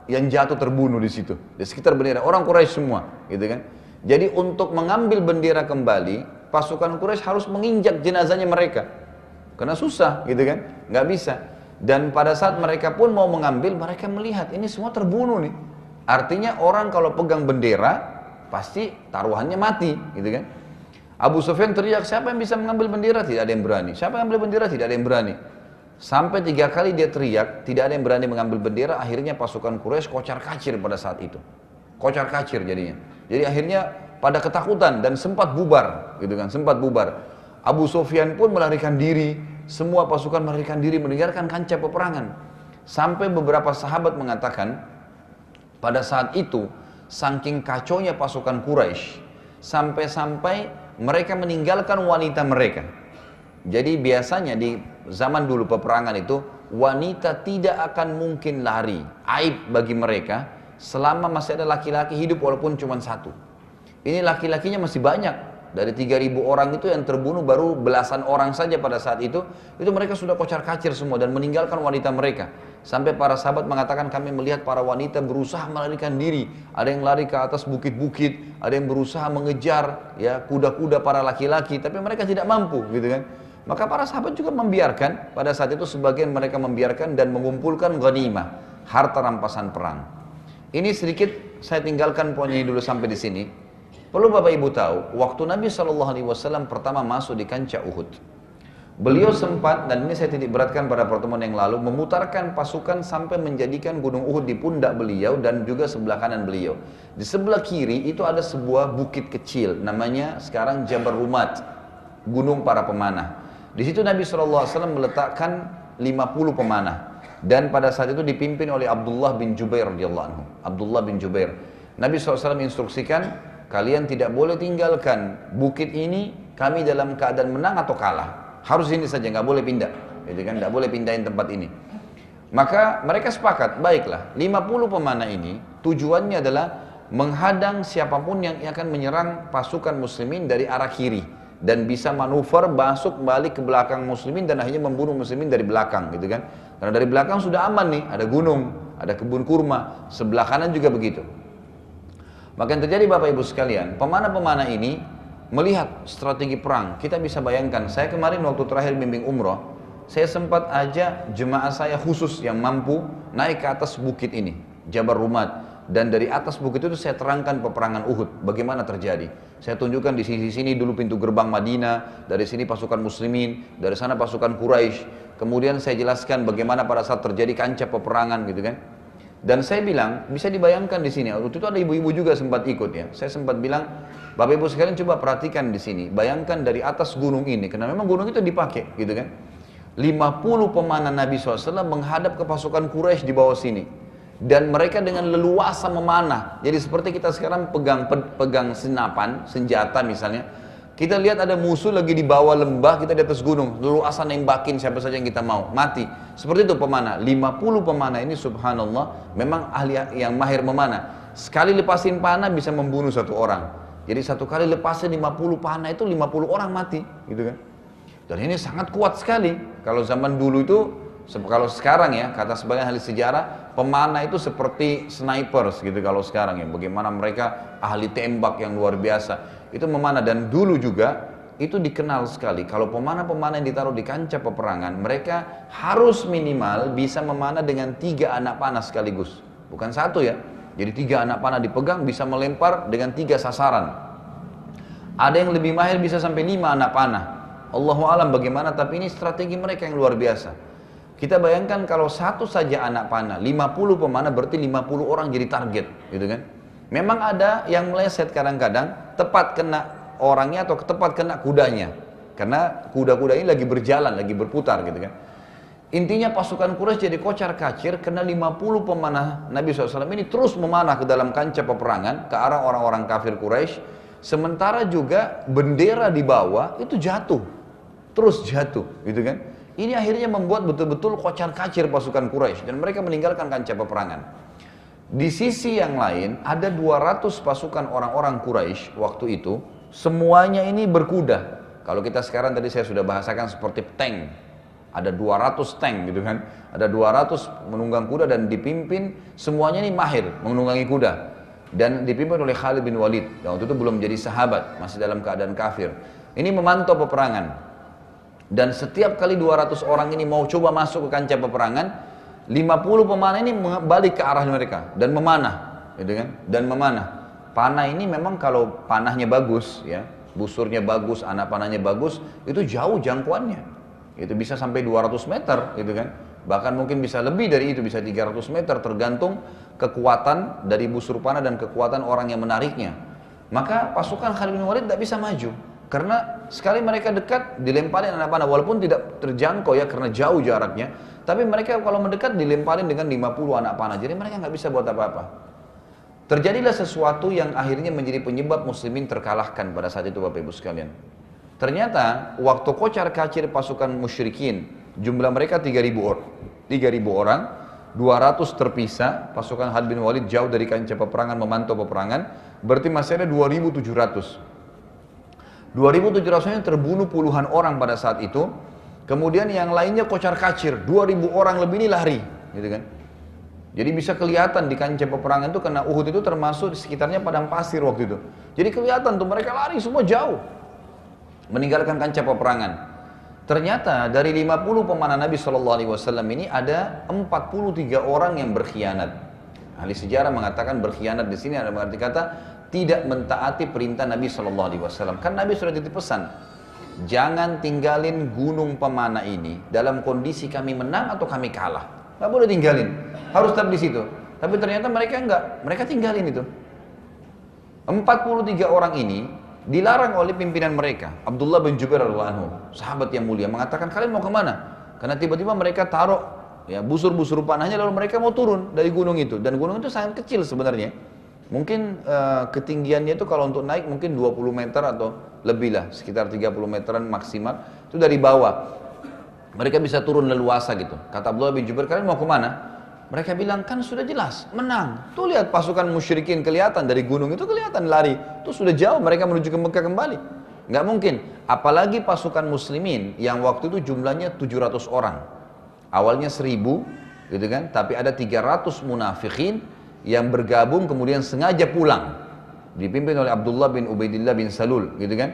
yang jatuh terbunuh di situ, di sekitar bendera, orang Quraisy semua, gitu kan. Jadi untuk mengambil bendera kembali, pasukan Quraisy harus menginjak jenazahnya mereka, karena susah, gitu kan, nggak bisa. Dan pada saat mereka pun mau mengambil, mereka melihat ini semua terbunuh nih. Artinya orang kalau pegang bendera pasti taruhannya mati, gitu kan. Abu Sufyan teriak, siapa yang bisa mengambil bendera? Tidak ada yang berani. Siapa yang ambil bendera? Tidak ada yang berani. Sampai 3 kali dia teriak, tidak ada yang berani mengambil bendera. Akhirnya pasukan Quraisy kocar kacir pada saat itu, kocar kacir jadinya. Jadi akhirnya pada ketakutan dan sempat bubar, gitu kan, sempat bubar. Abu Sufyan pun melarikan diri, semua pasukan melarikan diri meninggalkan kancah peperangan. Sampai beberapa sahabat mengatakan, pada saat itu saking kacaunya pasukan Quraisy, sampai-sampai mereka meninggalkan wanita mereka. Jadi biasanya di zaman dulu peperangan itu, wanita tidak akan mungkin lari, aib bagi mereka selama masih ada laki-laki hidup walaupun cuma satu. Ini laki-lakinya masih banyak, dari 3.000 orang itu yang terbunuh baru belasan orang saja pada saat itu mereka sudah kocar kacir semua dan meninggalkan wanita mereka. Sampai para sahabat mengatakan, kami melihat para wanita berusaha melarikan diri, ada yang lari ke atas bukit-bukit, ada yang berusaha mengejar ya kuda-kuda para laki-laki, tapi mereka tidak mampu, gitu kan. Maka para sahabat juga membiarkan, pada saat itu sebagian mereka membiarkan dan mengumpulkan ghanimah, harta rampasan perang. Ini sedikit saya tinggalkan poinnya dulu sampai di sini. Perlu Bapak Ibu tahu, waktu Nabi SAW pertama masuk di kancah Uhud, beliau sempat, dan ini saya titik beratkan pada pertemuan yang lalu, memutarkan pasukan sampai menjadikan gunung Uhud di pundak beliau dan juga sebelah kanan beliau. Di sebelah kiri itu ada sebuah bukit kecil, namanya sekarang Jabal Rumat, gunung para pemanah. Di situ Nabi SAW meletakkan 50 pemanah, dan pada saat itu dipimpin oleh Abdullah bin Jubair radhiyallahu anhu. Abdullah bin Jubair. Nabi SAW instruksikan, kalian tidak boleh tinggalkan bukit ini, kami dalam keadaan menang atau kalah. Harus ini saja, nggak boleh pindah, gitu kan? Nggak boleh pindahin tempat ini. Maka mereka sepakat, baiklah, 50 pemanah ini tujuannya adalah menghadang siapapun yang akan menyerang pasukan muslimin dari arah kiri dan bisa manuver masuk balik ke belakang muslimin dan akhirnya membunuh muslimin dari belakang, gitu kan? Karena dari belakang sudah aman nih, ada gunung, ada kebun kurma, sebelah kanan juga begitu. Maka yang terjadi Bapak Ibu sekalian, pemanah-pemanah ini melihat strategi perang. Kita bisa bayangkan, saya kemarin waktu terakhir bimbing umroh, saya sempat ajak jemaah saya khusus yang mampu naik ke atas bukit ini, Jabal Rumat, dan dari atas bukit itu saya terangkan peperangan Uhud, bagaimana terjadi. Saya tunjukkan di sisi sini dulu pintu gerbang Madinah, dari sini pasukan muslimin, dari sana pasukan Quraisy. Kemudian saya jelaskan bagaimana pada saat terjadi kancah peperangan, gitu kan. Dan saya bilang, bisa dibayangkan di sini, waktu itu ada ibu-ibu juga sempat ikut ya. Saya sempat bilang, Bapak Ibu sekalian coba perhatikan di sini, bayangkan dari atas gunung ini, karena memang gunung itu dipakai, gitu kan. 50 pemanah Nabi SAW menghadap ke pasukan Quraisy di bawah sini, dan mereka dengan leluasa memanah. Jadi seperti kita sekarang pegang senapan, senjata misalnya. Kita lihat ada musuh lagi di bawah lembah, kita di atas gunung, leluasa nembakin siapa saja yang kita mau, mati. Seperti itu pemanah. 50 pemanah ini subhanallah memang ahli yang mahir memanah. Sekali lepasin panah bisa membunuh satu orang. Jadi satu kali lepasin 50 panah itu 50 orang mati, gitu kan. Dan ini sangat kuat sekali. Kalau zaman dulu itu, kalau sekarang ya, kata sebagian ahli sejarah, pemanah itu seperti snipers gitu kalau sekarang ya. Bagaimana mereka ahli tembak yang luar biasa. Itu memanah, dan dulu juga itu dikenal sekali. Kalau pemanah-pemanah yang ditaruh di kancah peperangan, mereka harus minimal bisa memanah dengan 3 anak panah sekaligus. Bukan satu ya. Jadi 3 anak panah dipegang bisa melempar dengan 3 sasaran. Ada yang lebih mahir bisa sampai 5 anak panah. Allahu alam bagaimana, tapi ini strategi mereka yang luar biasa. Kita bayangkan kalau satu saja anak panah, 50 pemanah berarti 50 orang jadi target, gitu kan? Memang ada yang meleset kadang-kadang, tepat kena orangnya atau tepat kena kudanya. Karena kuda-kuda ini lagi berjalan, lagi berputar, gitu kan? Intinya pasukan Quraisy jadi kocar kacir, kena 50 pemanah Nabi SAW ini terus memanah ke dalam kancah peperangan ke arah orang-orang kafir Quraisy. Sementara juga bendera di bawah itu jatuh. terus jatuh, gitu kan. Ini akhirnya membuat betul-betul kocar-kacir pasukan Quraisy dan mereka meninggalkan kancah peperangan. Di sisi yang lain ada 200 pasukan orang-orang Quraisy waktu itu, semuanya ini berkuda. Kalau kita sekarang tadi saya sudah bahasakan seperti tank. Ada 200 tank gitu kan. Ada 200 menunggang kuda dan dipimpin semuanya ini mahir menunggangi kuda. Dan dipimpin oleh Khalid bin Walid. Dan waktu itu belum jadi sahabat, masih dalam keadaan kafir. Ini memantau peperangan. Dan setiap kali 200 orang ini mau coba masuk ke kancah peperangan, 50 pemanah ini balik ke arah mereka dan memanah, gitu kan? Dan memanah. Panah ini memang kalau panahnya bagus, ya, busurnya bagus, anak panahnya bagus, itu jauh jangkauannya. Itu bisa sampai 200 meter, gitu kan? Bahkan mungkin bisa lebih dari itu, bisa 300 meter, tergantung kekuatan dari busur panah dan kekuatan orang yang menariknya. Maka pasukan Khalid bin Walid tidak bisa maju. Karena sekali mereka dekat, dilemparin anak panah, walaupun tidak terjangkau ya, karena jauh jaraknya. Tapi mereka kalau mendekat dilemparin dengan 50 anak panah, jadi mereka nggak bisa buat apa-apa. Terjadilah sesuatu yang akhirnya menjadi penyebab muslimin terkalahkan pada saat itu Bapak Ibu sekalian. Ternyata waktu kocar-kacir pasukan musyrikin, jumlah mereka 3.000 orang, 200 terpisah, pasukan Khalid bin Walid jauh dari kancah peperangan memantau peperangan, berarti masih ada 2.700. 2.700 terbunuh puluhan orang pada saat itu, kemudian yang lainnya kocar-kacir, 2.000 orang lebih ini lari, gitu kan. Jadi bisa kelihatan di kancah peperangan itu, karena Uhud itu termasuk di sekitarnya padang pasir waktu itu. Jadi kelihatan tuh mereka lari semua jauh, meninggalkan kancah peperangan. Ternyata dari 50 pemanah Nabi SAW ini ada 43 orang yang berkhianat. Ahli sejarah mengatakan berkhianat di sini ada berarti kata tidak mentaati perintah Nabi SAW. Kan Nabi sudah titip pesan, jangan tinggalin gunung pemanah ini dalam kondisi kami menang atau kami kalah. Nggak boleh tinggalin, harus tetap di situ. Tapi ternyata mereka enggak, mereka tinggalin itu. 43 orang ini dilarang oleh pimpinan mereka. Abdullah bin Jubair radhiyallahu anhu, sahabat yang mulia, mengatakan kalian mau kemana? Karena tiba-tiba mereka taruh ya busur-busur panahnya, lalu mereka mau turun dari gunung itu. Dan gunung itu sangat kecil sebenarnya. Mungkin ketinggiannya itu kalau untuk naik mungkin 20 meter atau lebih lah, sekitar 30 meteran maksimal. Itu dari bawah. Mereka bisa turun leluasa gitu. Kata Abdullah bin Jubair, kalian mau kemana? Mereka bilang, kan sudah jelas, menang. Tuh lihat pasukan musyrikin kelihatan dari gunung itu, kelihatan lari. Tuh sudah jauh, mereka menuju ke Mekah kembali. Nggak mungkin. Apalagi pasukan muslimin yang waktu itu jumlahnya 700 orang. Awalnya 1000, gitu kan. Tapi ada 300 munafikin yang bergabung kemudian sengaja pulang. Dipimpin oleh Abdullah bin Ubaidillah bin Salul, gitu kan.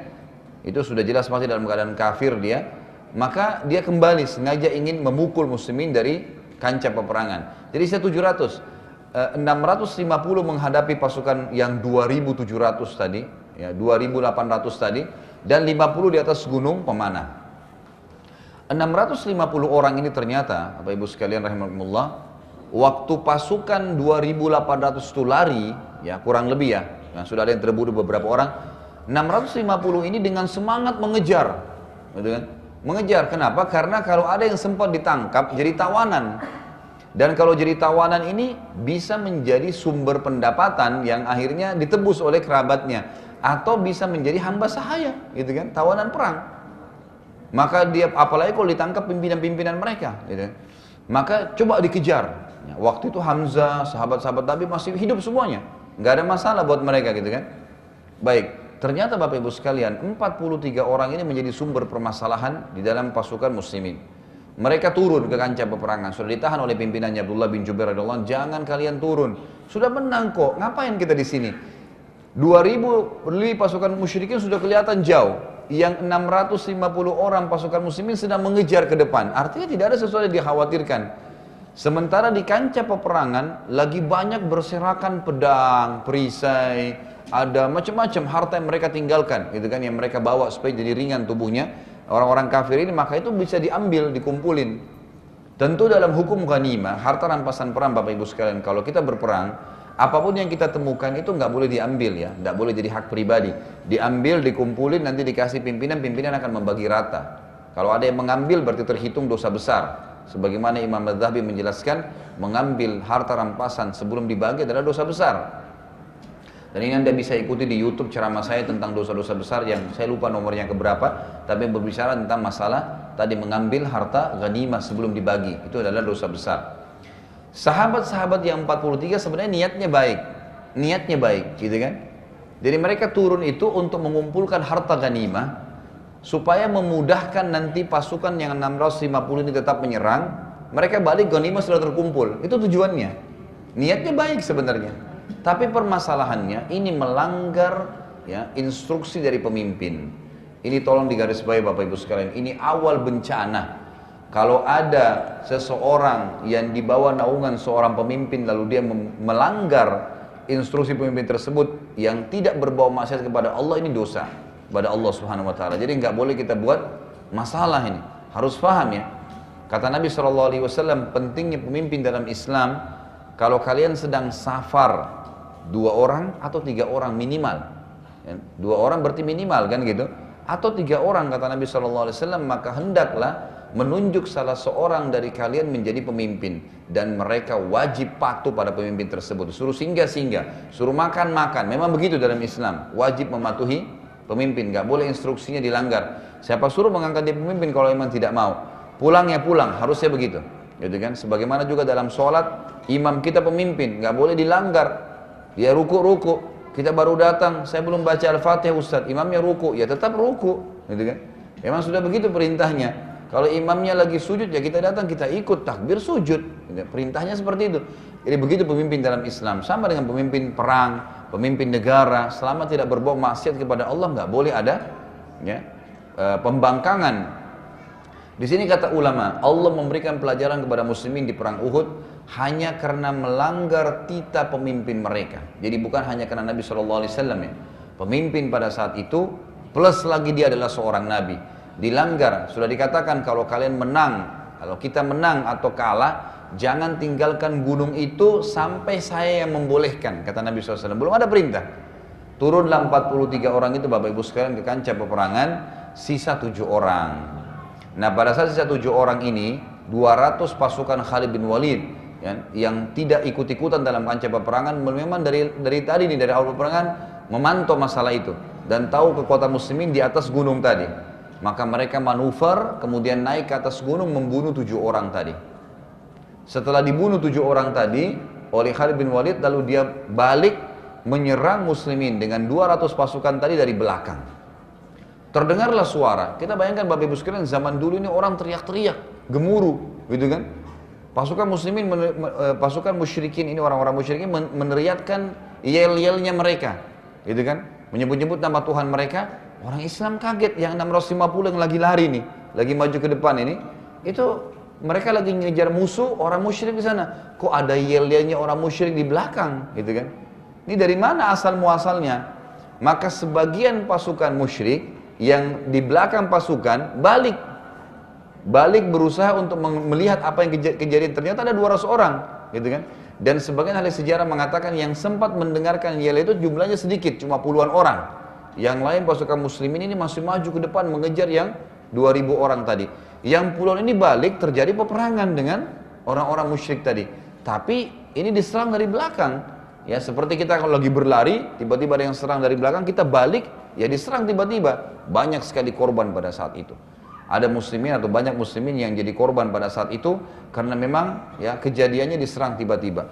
Itu sudah jelas pasti dalam keadaan kafir dia. Maka dia kembali sengaja ingin memukul muslimin dari kancah peperangan. Jadi saya 700, 650 menghadapi pasukan yang 2.700 tadi, ya 2.800 tadi, dan 50 di atas gunung pemanah. 650 orang ini ternyata, Bapak Ibu sekalian rahimakumullah, waktu pasukan 2.800 itu lari, ya kurang lebih ya, nah, sudah ada yang terbunuh beberapa orang, 650 ini dengan semangat mengejar, gitu kan? Mengejar, kenapa? Karena kalau ada yang sempat ditangkap jadi tawanan. Dan kalau jadi tawanan ini bisa menjadi sumber pendapatan yang akhirnya ditebus oleh kerabatnya. Atau bisa menjadi hamba sahaya, gitu kan, tawanan perang. Maka dia, apalagi kalau ditangkap pimpinan-pimpinan mereka, gitu kan. Maka coba dikejar. Ya, waktu itu Hamzah, sahabat-sahabat Nabi masih hidup semuanya. Nggak ada masalah buat mereka, gitu kan. Baik. Ternyata Bapak Ibu sekalian, 43 orang ini menjadi sumber permasalahan di dalam pasukan muslimin. Mereka turun ke kancah peperangan, sudah ditahan oleh pimpinannya Abdullah bin Jubair radhiyallahu anhu, jangan kalian turun. Sudah menang kok, ngapain kita di sini? 2000 lebih pasukan musyrikin sudah kelihatan jauh. Yang 650 orang pasukan muslimin sedang mengejar ke depan. Artinya tidak ada sesuatu yang dikhawatirkan. Sementara di kancah peperangan lagi banyak berserakan pedang, perisai, ada macam-macam harta yang mereka tinggalkan, gitu kan, yang mereka bawa supaya jadi ringan tubuhnya orang-orang kafir ini, maka itu bisa diambil, dikumpulin. Tentu dalam hukum ghanimah, harta rampasan perang Bapak Ibu sekalian, kalau kita berperang, apapun yang kita temukan itu nggak boleh diambil ya, nggak boleh jadi hak pribadi. Diambil, dikumpulin, nanti dikasih pimpinan, pimpinan akan membagi rata. Kalau ada yang mengambil berarti terhitung dosa besar. Sebagaimana Imam Adz-Dzahabi menjelaskan, mengambil harta rampasan sebelum dibagi adalah dosa besar. Dan ini Anda bisa ikuti di YouTube ceramah saya tentang dosa-dosa besar yang saya lupa nomornya keberapa, tapi yang berbicara tentang masalah tadi mengambil harta ghanimah sebelum dibagi. Itu adalah dosa besar. Sahabat-sahabat yang 43 sebenarnya niatnya baik, gitu kan? Jadi mereka turun itu untuk mengumpulkan harta ghanimah supaya memudahkan nanti pasukan yang 650 ini tetap menyerang. Mereka balik ghanimah sudah terkumpul. Itu tujuannya. Niatnya baik sebenarnya. Tapi permasalahannya ini melanggar ya, instruksi dari pemimpin. Ini tolong digarisbawahi Bapak Ibu sekalian. Ini awal bencana. Kalau ada seseorang yang di bawah naungan seorang pemimpin lalu dia melanggar instruksi pemimpin tersebut yang tidak berbau maksiat kepada Allah, ini dosa kepada Allah Subhanahu wa taala. Jadi nggak boleh kita buat masalah ini. Harus paham ya. Kata Nabi SAW, pentingnya pemimpin dalam Islam, kalau kalian sedang safar 2 orang atau 3 orang minimal, 2 orang berarti minimal kan gitu, atau 3 orang kata Nabi SAW, maka hendaklah menunjuk salah seorang dari kalian menjadi pemimpin dan mereka wajib patuh pada pemimpin tersebut. Suruh singgah-singgah, suruh makan-makan, memang begitu dalam Islam, wajib mematuhi pemimpin, gak boleh instruksinya dilanggar. Siapa suruh mengangkat dia pemimpin kalau memang tidak mau, pulang ya pulang, harusnya begitu, gitu kan? Sebagaimana juga dalam sholat, imam kita pemimpin, gak boleh dilanggar. Dia ruku, kita baru datang, saya belum baca Al-Fatihah Ustaz, imamnya ruku, ya tetap ruku, gitu kan? Memang sudah begitu perintahnya. Kalau imamnya lagi sujud, ya kita datang, kita ikut takbir sujud, gitu. Perintahnya seperti itu. Jadi begitu pemimpin dalam Islam, sama dengan pemimpin perang, pemimpin negara, selama tidak berbuat maksiat kepada Allah, nggak boleh ada ya, pembangkangan. Di sini kata ulama, Allah memberikan pelajaran kepada muslimin di perang Uhud hanya karena melanggar titah pemimpin mereka. Jadi bukan hanya karena Nabi SAW ya. Pemimpin pada saat itu, plus lagi dia adalah seorang Nabi. Dilanggar, sudah dikatakan kalau kalian menang, kalau kita menang atau kalah, jangan tinggalkan gunung itu sampai saya yang membolehkan, kata Nabi SAW. Belum ada perintah. Turunlah 43 orang itu Bapak Ibu sekalian ke kancah peperangan, sisa 7 orang. Nah pada saat sisa 7 orang ini, 200 pasukan Khalid bin Walid ya, yang tidak ikut-ikutan dalam kancah peperangan, memang dari tadi nih, dari awal peperangan memantau masalah itu dan tahu kekuatan muslimin di atas gunung tadi. Maka mereka manuver, kemudian naik ke atas gunung membunuh 7 orang tadi. Setelah dibunuh 7 orang tadi oleh Khalid bin Walid, lalu dia balik menyerang muslimin dengan 200 pasukan tadi dari belakang. Terdengarlah suara. Kita bayangkan Bapak Ibu sekalian, zaman dulu ini orang teriak-teriak, gemuruh, gitu kan? Pasukan muslimin, pasukan musyrikin ini, orang-orang musyrikin meneriakkan yel-yelnya mereka, gitu kan? Menyebut-nyebut nama Tuhan mereka. Orang Islam kaget, yang 650 yang lagi lari nih, lagi maju ke depan ini, itu mereka lagi ngejar musuh orang musyrik di sana. Kok ada yel-yelnya orang musyrik di belakang, gitu kan? Ini dari mana asal muasalnya? Maka sebagian pasukan musyrik yang di belakang pasukan balik berusaha untuk melihat apa yang kejadian. Ternyata ada 200 orang, gitu kan? Dan sebagian ahli sejarah mengatakan yang sempat mendengarkan yel itu jumlahnya sedikit, cuma puluhan orang. Yang lain pasukan muslimin ini masih maju ke depan mengejar yang 2000 orang tadi. Yang puluhan ini balik, terjadi peperangan dengan orang-orang musyrik tadi. Tapi ini diserang dari belakang. Ya seperti kita kalau lagi berlari, tiba-tiba ada yang serang dari belakang, kita balik, ya diserang tiba-tiba. Banyak sekali korban pada saat itu. Ada muslimin atau banyak muslimin yang jadi korban pada saat itu karena memang ya kejadiannya diserang tiba-tiba.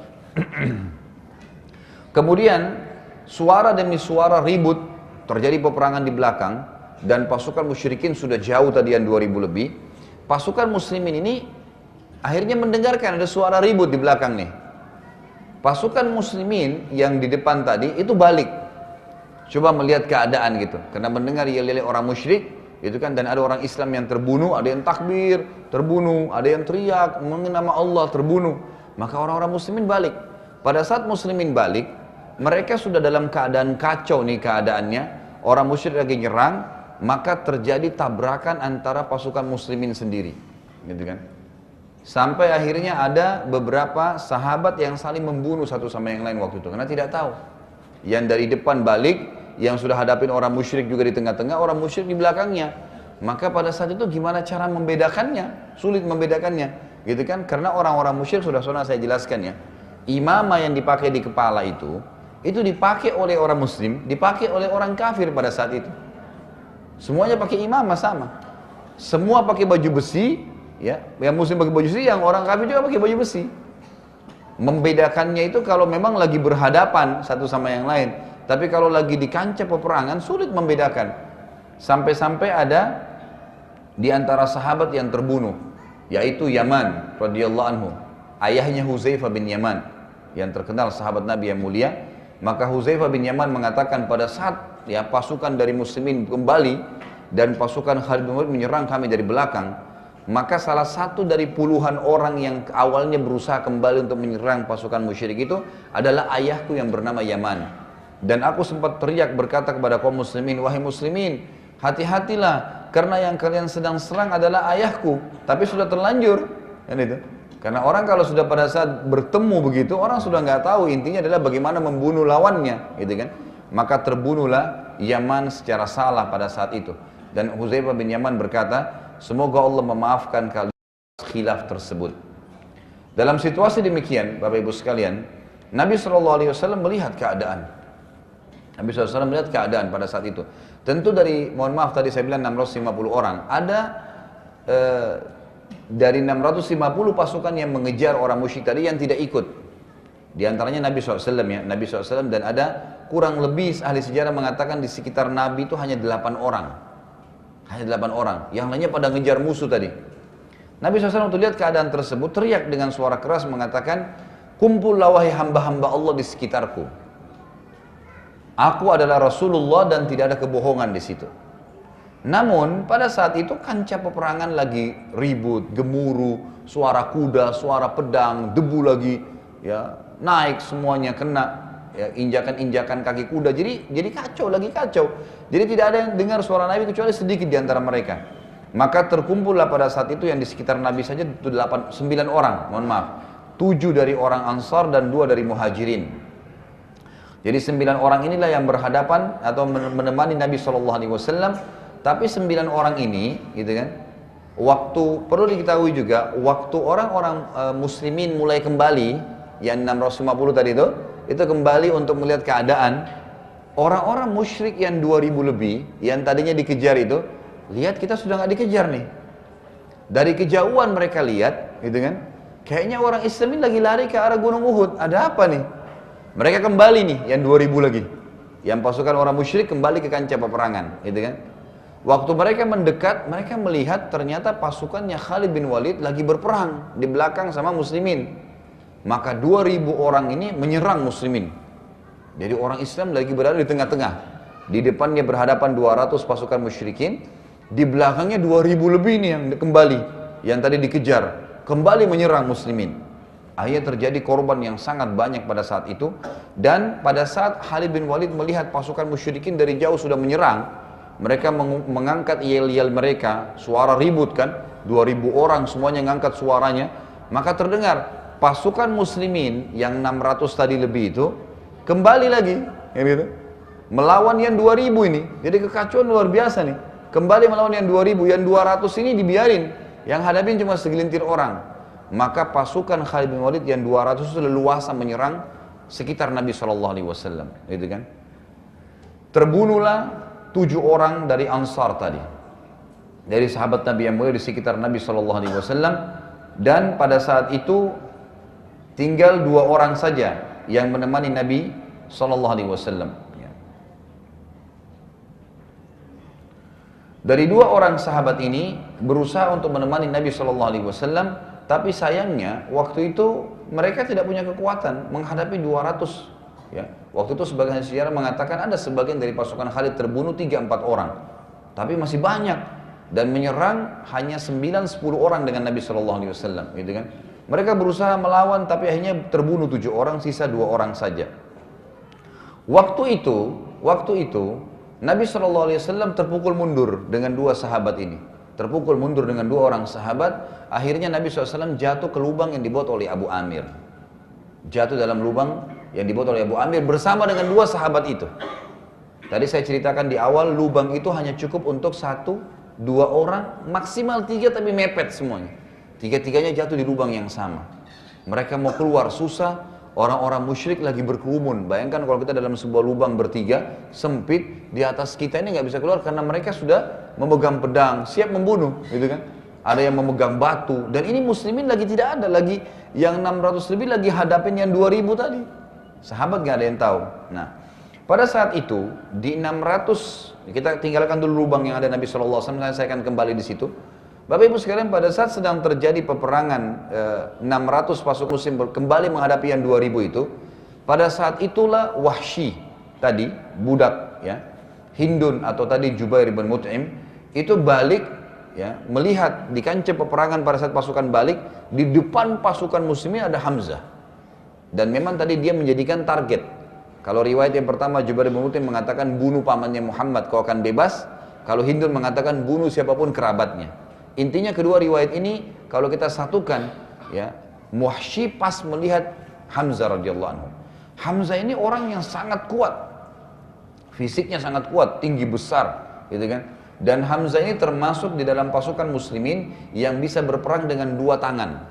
Kemudian suara demi suara ribut, terjadi peperangan di belakang dan pasukan musyrikin sudah jauh tadi yang 2000 lebih. Pasukan muslimin ini akhirnya mendengarkan ada suara ribut di belakang nih. Pasukan muslimin yang di depan tadi itu balik, coba melihat keadaan gitu, karena mendengar yel-yel orang musyrik itu kan, dan ada orang Islam yang terbunuh, ada yang takbir terbunuh, ada yang teriak mengenai nama Allah terbunuh. Maka orang-orang muslimin balik. Pada saat muslimin balik, mereka sudah dalam keadaan kacau nih keadaannya. Orang musyrik lagi nyerang, maka terjadi tabrakan antara pasukan muslimin sendiri, gitu kan? Sampai akhirnya ada beberapa sahabat yang saling membunuh satu sama yang lain waktu itu, karena tidak tahu. Yang dari depan balik, yang sudah hadapin orang musyrik juga di tengah-tengah, orang musyrik di belakangnya. Maka pada saat itu gimana cara membedakannya? Sulit membedakannya, gitu kan? Karena orang-orang musyrik sudah saya jelaskan ya. Imamah yang dipakai di kepala itu dipakai oleh orang muslim, dipakai oleh orang kafir pada saat itu. Semuanya pakai imamah sama. Semua pakai baju besi, ya. Yang muslim pakai baju besi, yang orang kafir juga pakai baju besi. Membedakannya itu kalau memang lagi berhadapan satu sama yang lain. Tapi kalau lagi di kancah peperangan sulit membedakan. Sampai-sampai ada di antara sahabat yang terbunuh, yaitu Yaman radhiyallahu anhu, ayahnya Huzaifah bin Yaman, yang terkenal sahabat Nabi yang mulia. Maka Huzaifah bin Yaman mengatakan pada saat ya pasukan dari muslimin kembali dan pasukan Khalid bin Walid menyerang kami dari belakang, maka salah satu dari puluhan orang yang awalnya berusaha kembali untuk menyerang pasukan musyrik itu adalah ayahku yang bernama Yaman. Dan aku sempat teriak berkata kepada kaum muslimin, wahai muslimin, hati-hatilah karena yang kalian sedang serang adalah ayahku, tapi sudah terlanjur, kan itu. Karena orang kalau sudah pada saat bertemu begitu, orang sudah nggak tahu, intinya adalah bagaimana membunuh lawannya, gitu kan. Maka terbunuhlah Yaman secara salah pada saat itu. Dan Huzaifah bin Yaman berkata, semoga Allah memaafkan kalian khilaf tersebut. Dalam situasi demikian, Bapak Ibu sekalian, Nabi SAW melihat keadaan. Nabi SAW melihat keadaan pada saat itu. Tentu dari, mohon maaf tadi saya bilang 650 orang, ada dari 650 pasukan yang mengejar orang musyrik tadi yang tidak ikut. Di antaranya Nabi SAW ya, Nabi SAW, dan ada kurang lebih ahli sejarah mengatakan di sekitar Nabi itu hanya 8 orang. Hanya 8 orang, yang lainnya pada ngejar musuh tadi. Nabi SAW waktu lihat keadaan tersebut teriak dengan suara keras mengatakan, kumpullah wahai hamba-hamba Allah di sekitarku. Aku adalah Rasulullah dan tidak ada kebohongan di situ. Namun pada saat itu kancah peperangan lagi ribut, gemuruh, suara kuda, suara pedang, debu lagi, ya naik semuanya kena, ya injakan-injakan kaki kuda. Jadi kacau lagi kacau. Jadi tidak ada yang dengar suara Nabi kecuali sedikit di antara mereka. Maka terkumpullah pada saat itu yang di sekitar Nabi saja itu 9 orang, mohon maaf, 7 dari orang Ansar dan 2 dari Muhajirin. Jadi 9 orang inilah yang berhadapan atau menemani Nabi SAW. Tapi 9 orang ini, gitu kan, waktu, perlu diketahui juga, waktu orang-orang muslimin mulai kembali, yang 650 tadi itu kembali untuk melihat keadaan, orang-orang musyrik yang 2000 lebih, yang tadinya dikejar itu, lihat kita sudah nggak dikejar nih. Dari kejauhan mereka lihat, gitu kan, kayaknya orang Islam ini lagi lari ke arah Gunung Uhud, ada apa nih? Mereka kembali nih, yang 2000 lagi, yang pasukan orang musyrik kembali ke kancah peperangan, gitu kan. Waktu mereka mendekat, mereka melihat ternyata pasukannya Khalid bin Walid lagi berperang di belakang sama muslimin. Maka 2000 orang ini menyerang muslimin. Jadi orang Islam lagi berada di tengah-tengah. Di depannya berhadapan 200 pasukan musyrikin, di belakangnya 2000 lebih nih yang kembali, yang tadi dikejar, kembali menyerang muslimin. Akhirnya terjadi korban yang sangat banyak pada saat itu. Dan pada saat Khalid bin Walid melihat pasukan musyrikin dari jauh sudah menyerang, mereka mengangkat yel-yel mereka, suara ribut kan, 2000 orang semuanya ngangkat suaranya, maka terdengar pasukan muslimin yang 600 tadi lebih itu kembali lagi, gitu, melawan yang 2000 ini. Jadi kekacauan luar biasa nih, kembali melawan yang 2000, yang 200 ini dibiarin, yang hadapin cuma segelintir orang. Maka pasukan Khalid bin Walid yang 200 itu leluasa menyerang sekitar Nabi SAW, gitu kan. Terbunuhlah 7 orang dari Ansar tadi, dari sahabat Nabi yang mulia di sekitar Nabi SAW. Dan pada saat itu tinggal 2 orang saja yang menemani Nabi SAW. Dari 2 orang sahabat ini berusaha untuk menemani Nabi SAW, tapi sayangnya waktu itu mereka tidak punya kekuatan menghadapi 200. Ya, waktu itu sebagian sejarah mengatakan ada sebagian dari pasukan Khalid terbunuh 3-4 orang, tapi masih banyak, dan menyerang hanya 9-10 orang dengan Nabi SAW, gitu kan. Mereka berusaha melawan, tapi akhirnya terbunuh 7 orang, sisa 2 orang saja. Waktu itu Nabi SAW terpukul mundur dengan 2 sahabat ini, terpukul mundur dengan 2 orang sahabat. Akhirnya Nabi SAW jatuh ke lubang yang dibuat oleh Abu Amir, jatuh dalam lubang yang dibuat oleh Abu Amir bersama dengan 2 sahabat itu. Tadi saya ceritakan di awal, lubang itu hanya cukup untuk 1-2 orang, maksimal 3, tapi mepet semuanya. 3-tiganya jatuh di lubang yang sama. Mereka mau keluar susah, Orang-orang musyrik lagi berkerumun. Bayangkan kalau kita dalam sebuah lubang bertiga, sempit, di atas kita ini nggak bisa keluar karena mereka sudah memegang pedang, siap membunuh, gitu kan? Ada yang memegang batu, dan ini muslimin lagi tidak ada, lagi yang 600 lebih lagi hadapin yang 2000 tadi. Sahabat nggak ada yang tahu. Nah, pada saat itu di 600, kita tinggalkan dulu lubang yang ada Nabi SAW, saya akan kembali di situ. Bapak Ibu sekalian, pada saat sedang terjadi peperangan 600 pasukan muslim kembali menghadapi yang 2000 itu, pada saat itulah Wahsy tadi, budak ya, Hindun atau tadi Jubair bin Mut'im itu balik ya, melihat di kancah peperangan pada saat pasukan balik, di depan pasukan muslimin ada Hamzah. Dan memang tadi dia menjadikan target. Kalau riwayat yang pertama Jubair bin Mut'im mengatakan bunuh pamannya Muhammad kau akan bebas, kalau Hindun mengatakan bunuh siapapun kerabatnya. Intinya kedua riwayat ini kalau kita satukan ya, Wahsy pas melihat Hamzah radhiyallahu anhu. Hamzah ini orang yang sangat kuat. Fisiknya sangat kuat, tinggi besar, gitu kan? Dan Hamzah ini termasuk di dalam pasukan muslimin yang bisa berperang dengan dua tangan.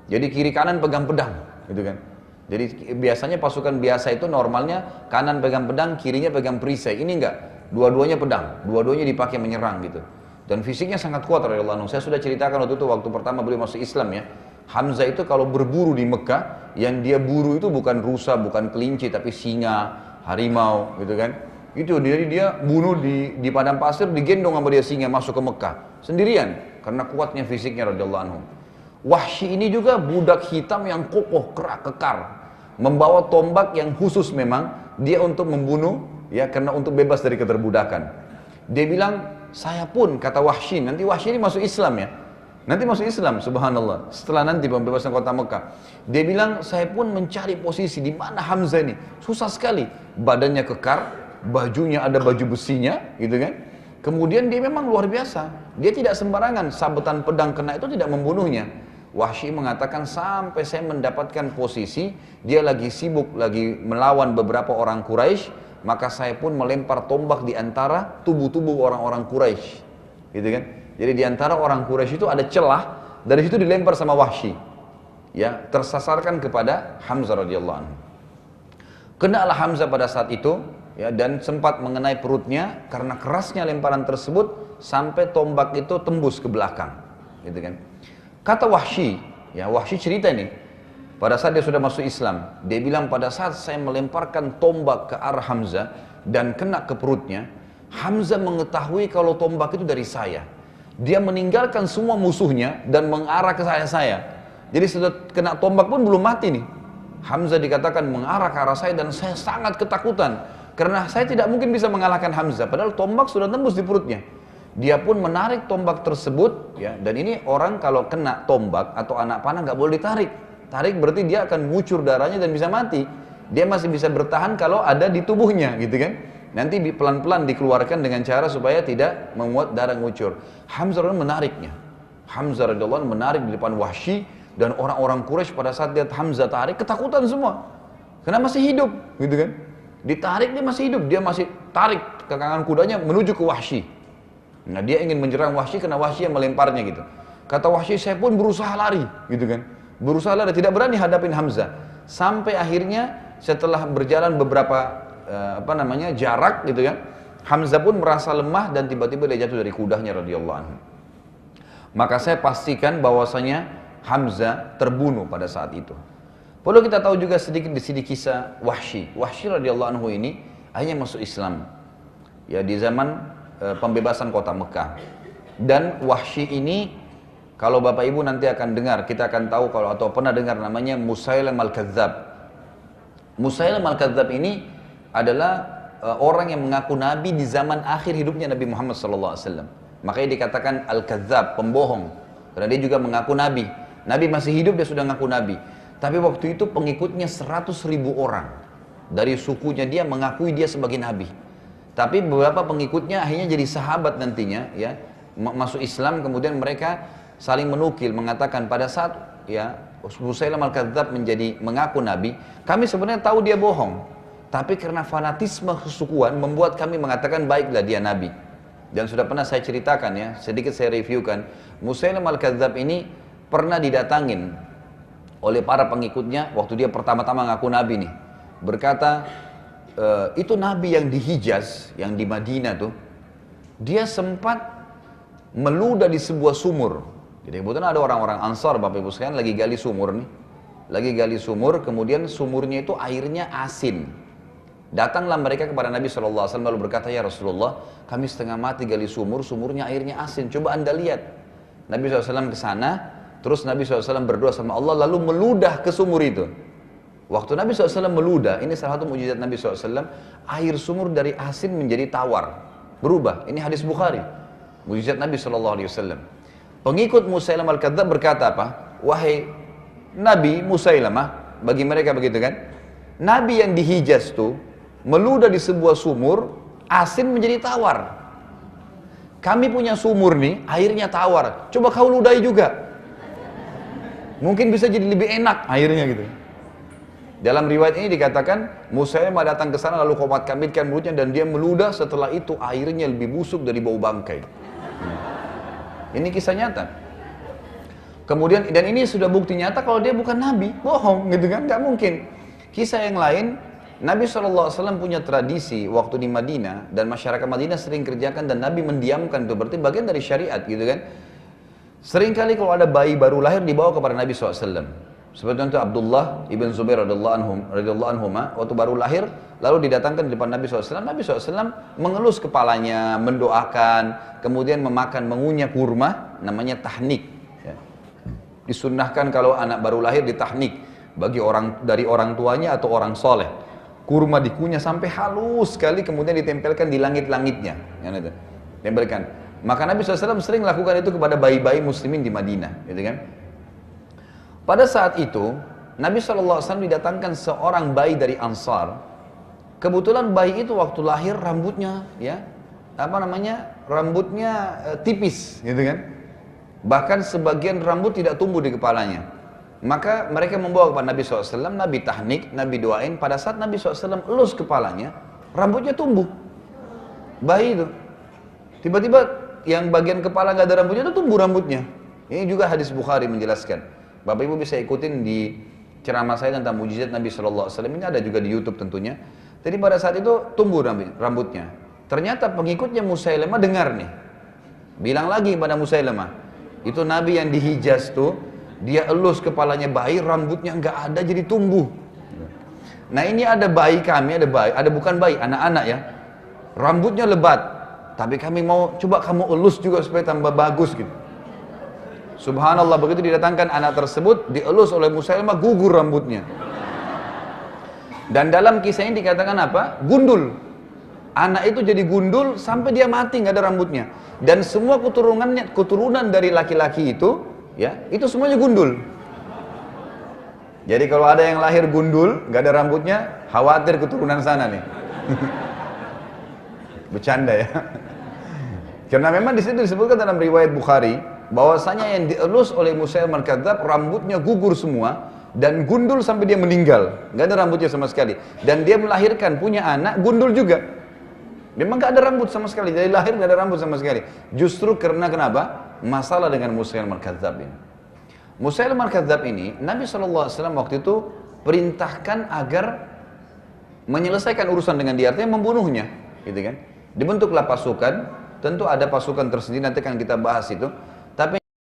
Jadi kiri kanan pegang pedang, gitu kan? Jadi biasanya pasukan biasa itu normalnya kanan pegang pedang, kirinya pegang perisai. Ini enggak, dua-duanya pedang, dua-duanya dipakai menyerang gitu. Dan fisiknya sangat kuat radhiyallahu anhu. Saya sudah ceritakan waktu itu waktu pertama beliau masuk Islam ya. Hamzah itu kalau berburu di Mekah, yang dia buru itu bukan rusa, bukan kelinci, tapi singa, harimau, gitu kan. Itu jadi dia bunuh di padang pasir, digendong sama dia singa masuk ke Mekah sendirian karena kuatnya fisiknya radhiyallahu anhu. Wahsy ini juga budak hitam yang kokoh, kerak, kekar, membawa tombak yang khusus memang dia untuk membunuh ya, karena untuk bebas dari keterbudakan. Dia bilang, saya pun, kata Wahsy, nanti Wahsy ini masuk Islam ya, nanti masuk Islam, subhanallah, setelah nanti pembebasan kota Mekah. Dia bilang, saya pun mencari posisi di mana Hamzah ini, susah sekali, badannya kekar, bajunya ada baju besinya, gitu kan. Kemudian dia memang luar biasa, dia tidak sembarangan, sabetan pedang kena itu tidak membunuhnya. Wahsy mengatakan sampai saya mendapatkan posisi, dia lagi sibuk, lagi melawan beberapa orang Quraisy, maka saya pun melempar tombak di antara tubuh-tubuh orang-orang Quraisy, gitu kan. Jadi di antara orang Quraisy itu ada celah, dari situ dilempar sama Wahsy, ya, tersasarkan kepada Hamzah radhiyallahu anhu. Kenalah Hamzah pada saat itu, ya, dan sempat mengenai perutnya karena kerasnya lemparan tersebut sampai tombak itu tembus ke belakang, gitu kan. Kata Wahsy, ya, Wahsy cerita nih. Pada saat dia sudah masuk Islam, dia bilang pada saat saya melemparkan tombak ke arah Hamzah dan kena ke perutnya, Hamzah mengetahui kalau tombak itu dari saya. Dia meninggalkan semua musuhnya dan mengarah ke saya. Jadi sudah kena tombak pun belum mati nih. Hamzah dikatakan mengarah ke arah saya dan saya sangat ketakutan. Karena saya tidak mungkin bisa mengalahkan Hamzah, padahal tombak sudah tembus di perutnya. Dia pun menarik tombak tersebut, ya, dan ini orang kalau kena tombak atau anak panah nggak boleh ditarik. Tarik berarti dia akan ngucur darahnya dan bisa mati. Dia masih bisa bertahan kalau ada di tubuhnya, gitu kan. Nanti pelan-pelan dikeluarkan dengan cara supaya tidak memuat darah ngucur. Hamzah menariknya. Hamzah radhiyallahu anhu menarik di depan Wahsy, dan orang-orang Quraisy pada saat lihat Hamzah tarik ketakutan semua. Karena masih hidup, gitu kan. Ditarik dia masih hidup, dia masih tarik kekangan kudanya menuju ke Wahsy. Nah, dia ingin menyerang Wahsy karena Wahsy yang melemparnya gitu. Kata Wahsy, saya pun berusaha lari, gitu kan. Berusaha lari, tidak berani hadapin Hamzah. Sampai akhirnya setelah berjalan beberapa jarak gitu kan, Hamzah pun merasa lemah dan tiba-tiba dia jatuh dari kudanya radhiyallahu anhu. Maka saya pastikan bahwasanya Hamzah terbunuh pada saat itu. Perlu kita tahu juga sedikit di sini kisah Wahsy. Wahsy radhiyallahu anhu ini akhirnya masuk Islam ya di zaman pembebasan kota Mekah. Dan Wahsy ini, kalau Bapak Ibu nanti akan dengar, kita akan tahu kalau atau pernah dengar namanya Musailam al-Kadzab. Musailam al-Kadzab ini adalah orang yang mengaku nabi di zaman akhir hidupnya Nabi Muhammad SAW. Makanya dikatakan al-Kadzab, pembohong. Karena dia juga mengaku nabi. Nabi masih hidup, dia sudah mengaku nabi. Tapi waktu itu pengikutnya 100.000 orang. Dari sukunya dia mengakui dia sebagai nabi. Tapi beberapa pengikutnya akhirnya jadi sahabat nantinya, ya, masuk Islam, kemudian mereka saling menukil mengatakan pada saat ya Musailam al-Kadzab menjadi mengaku nabi, kami sebenarnya tahu dia bohong, tapi karena fanatisme kesukuan membuat kami mengatakan baiklah dia nabi. Dan sudah pernah saya ceritakan ya, sedikit saya reviewkan, Musailam al-Kadzab ini pernah didatangin oleh para pengikutnya waktu dia pertama-tama ngaku nabi nih. Berkata, itu nabi yang di Hijaz, yang di Madinah tuh, dia sempat meludah di sebuah sumur. Jadi kebetulan ada orang-orang Ansar, Bapak Ibu sekalian, lagi gali sumur nih. Lagi gali sumur, kemudian sumurnya itu airnya asin. Datanglah mereka kepada Nabi SAW lalu berkata, ya Rasulullah, kami setengah mati gali sumur, sumurnya airnya asin, coba anda lihat. Nabi SAW ke sana, terus Nabi SAW berdoa sama Allah, lalu meludah ke sumur itu. Waktu Nabi SAW meludah, ini salah satu mujizat Nabi SAW, air sumur dari asin menjadi tawar, berubah. Ini hadis Bukhari, mujizat Nabi SAW. Pengikut Musailamah Al-Kadzdzab berkata apa? Wahai Nabi Musailamah, bagi mereka begitu kan? Nabi yang di Hijaz tuh, meludah di sebuah sumur, asin menjadi tawar. Kami punya sumur nih, airnya tawar. Coba kau ludahi juga. Mungkin bisa jadi lebih enak airnya gitu. Dalam riwayat ini dikatakan, Musailamah datang ke sana lalu komat-kamitkan mulutnya dan dia meludah, setelah itu airnya lebih busuk dari bau bangkai. Ini kisah nyata. Kemudian, dan ini sudah bukti nyata kalau dia bukan Nabi, bohong gitu kan, nggak mungkin. Kisah yang lain, Nabi SAW punya tradisi waktu di Madinah, dan masyarakat Madinah sering kerjakan dan Nabi mendiamkan, itu berarti bagian dari syariat gitu kan. Seringkali kalau ada bayi baru lahir dibawa kepada Nabi SAW. Seperti itu Abdullah ibn Zubair radhiyallahu anhu waktu baru lahir, lalu didatangkan di depan Nabi SAW. Nabi SAW mengelus kepalanya, mendoakan, kemudian mengunyah kurma, namanya tahnik. Ya. Disunnahkan kalau anak baru lahir ditahnik bagi dari orang tuanya atau orang soleh. Kurma dikunyah sampai halus sekali, kemudian ditempelkan di langit-langitnya. Tempelkan. Maka Nabi SAW sering lakukan itu kepada bayi-bayi muslimin di Madinah, gitu kan? Pada saat itu, Nabi SAW didatangkan seorang bayi dari Ansar. Kebetulan bayi itu waktu lahir rambutnya, rambutnya tipis, gitu kan? Bahkan sebagian rambut tidak tumbuh di kepalanya. Maka mereka membawa kepada Nabi SAW, Nabi tahnik, Nabi doain. Pada saat Nabi SAW elus kepalanya, rambutnya tumbuh. Bayi itu. Tiba-tiba yang bagian kepala nggak ada rambutnya itu tumbuh rambutnya. Ini juga hadis Bukhari menjelaskan. Bapak Ibu bisa ikutin di ceramah saya tentang mujizat Nabi SAW. Ini ada juga di YouTube tentunya. Jadi pada saat itu tumbuh rambutnya. Ternyata pengikutnya Musailamah dengar nih. Bilang lagi kepada Musailamah, itu Nabi yang di Hijaz tuh, dia elus kepalanya bayi, rambutnya nggak ada jadi tumbuh. Nah ini ada bayi kami, ada bukan bayi, anak-anak ya. Rambutnya lebat, tapi kami mau coba kamu elus juga supaya tambah bagus gitu. Subhanallah, begitu didatangkan anak tersebut, dielus oleh Musailamah, gugur rambutnya. Dan dalam kisah ini dikatakan apa? Gundul. Anak itu jadi gundul sampai dia mati, nggak ada rambutnya. Dan semua keturunan dari laki-laki itu, ya, itu semuanya gundul. Jadi kalau ada yang lahir gundul, nggak ada rambutnya, khawatir keturunan sana nih. Bercanda ya. Karena memang di situ disebutkan dalam riwayat Bukhari, bahwasanya yang dielus oleh Musailamah Al-Kadzdzab rambutnya gugur semua dan gundul sampai dia meninggal, nggak ada rambutnya sama sekali. Dan dia melahirkan punya anak gundul juga, memang nggak ada rambut sama sekali, dari lahir nggak ada rambut sama sekali. Justru karena kenapa? Masalah dengan Musailamah Al-Kadzdzab ini. Musailamah Al-Kadzdzab ini Nabi SAW waktu itu perintahkan agar menyelesaikan urusan dengan dia, artinya membunuhnya, gitu kan? Dibentuklah pasukan. Tentu ada pasukan tersendiri, nanti akan kita bahas itu.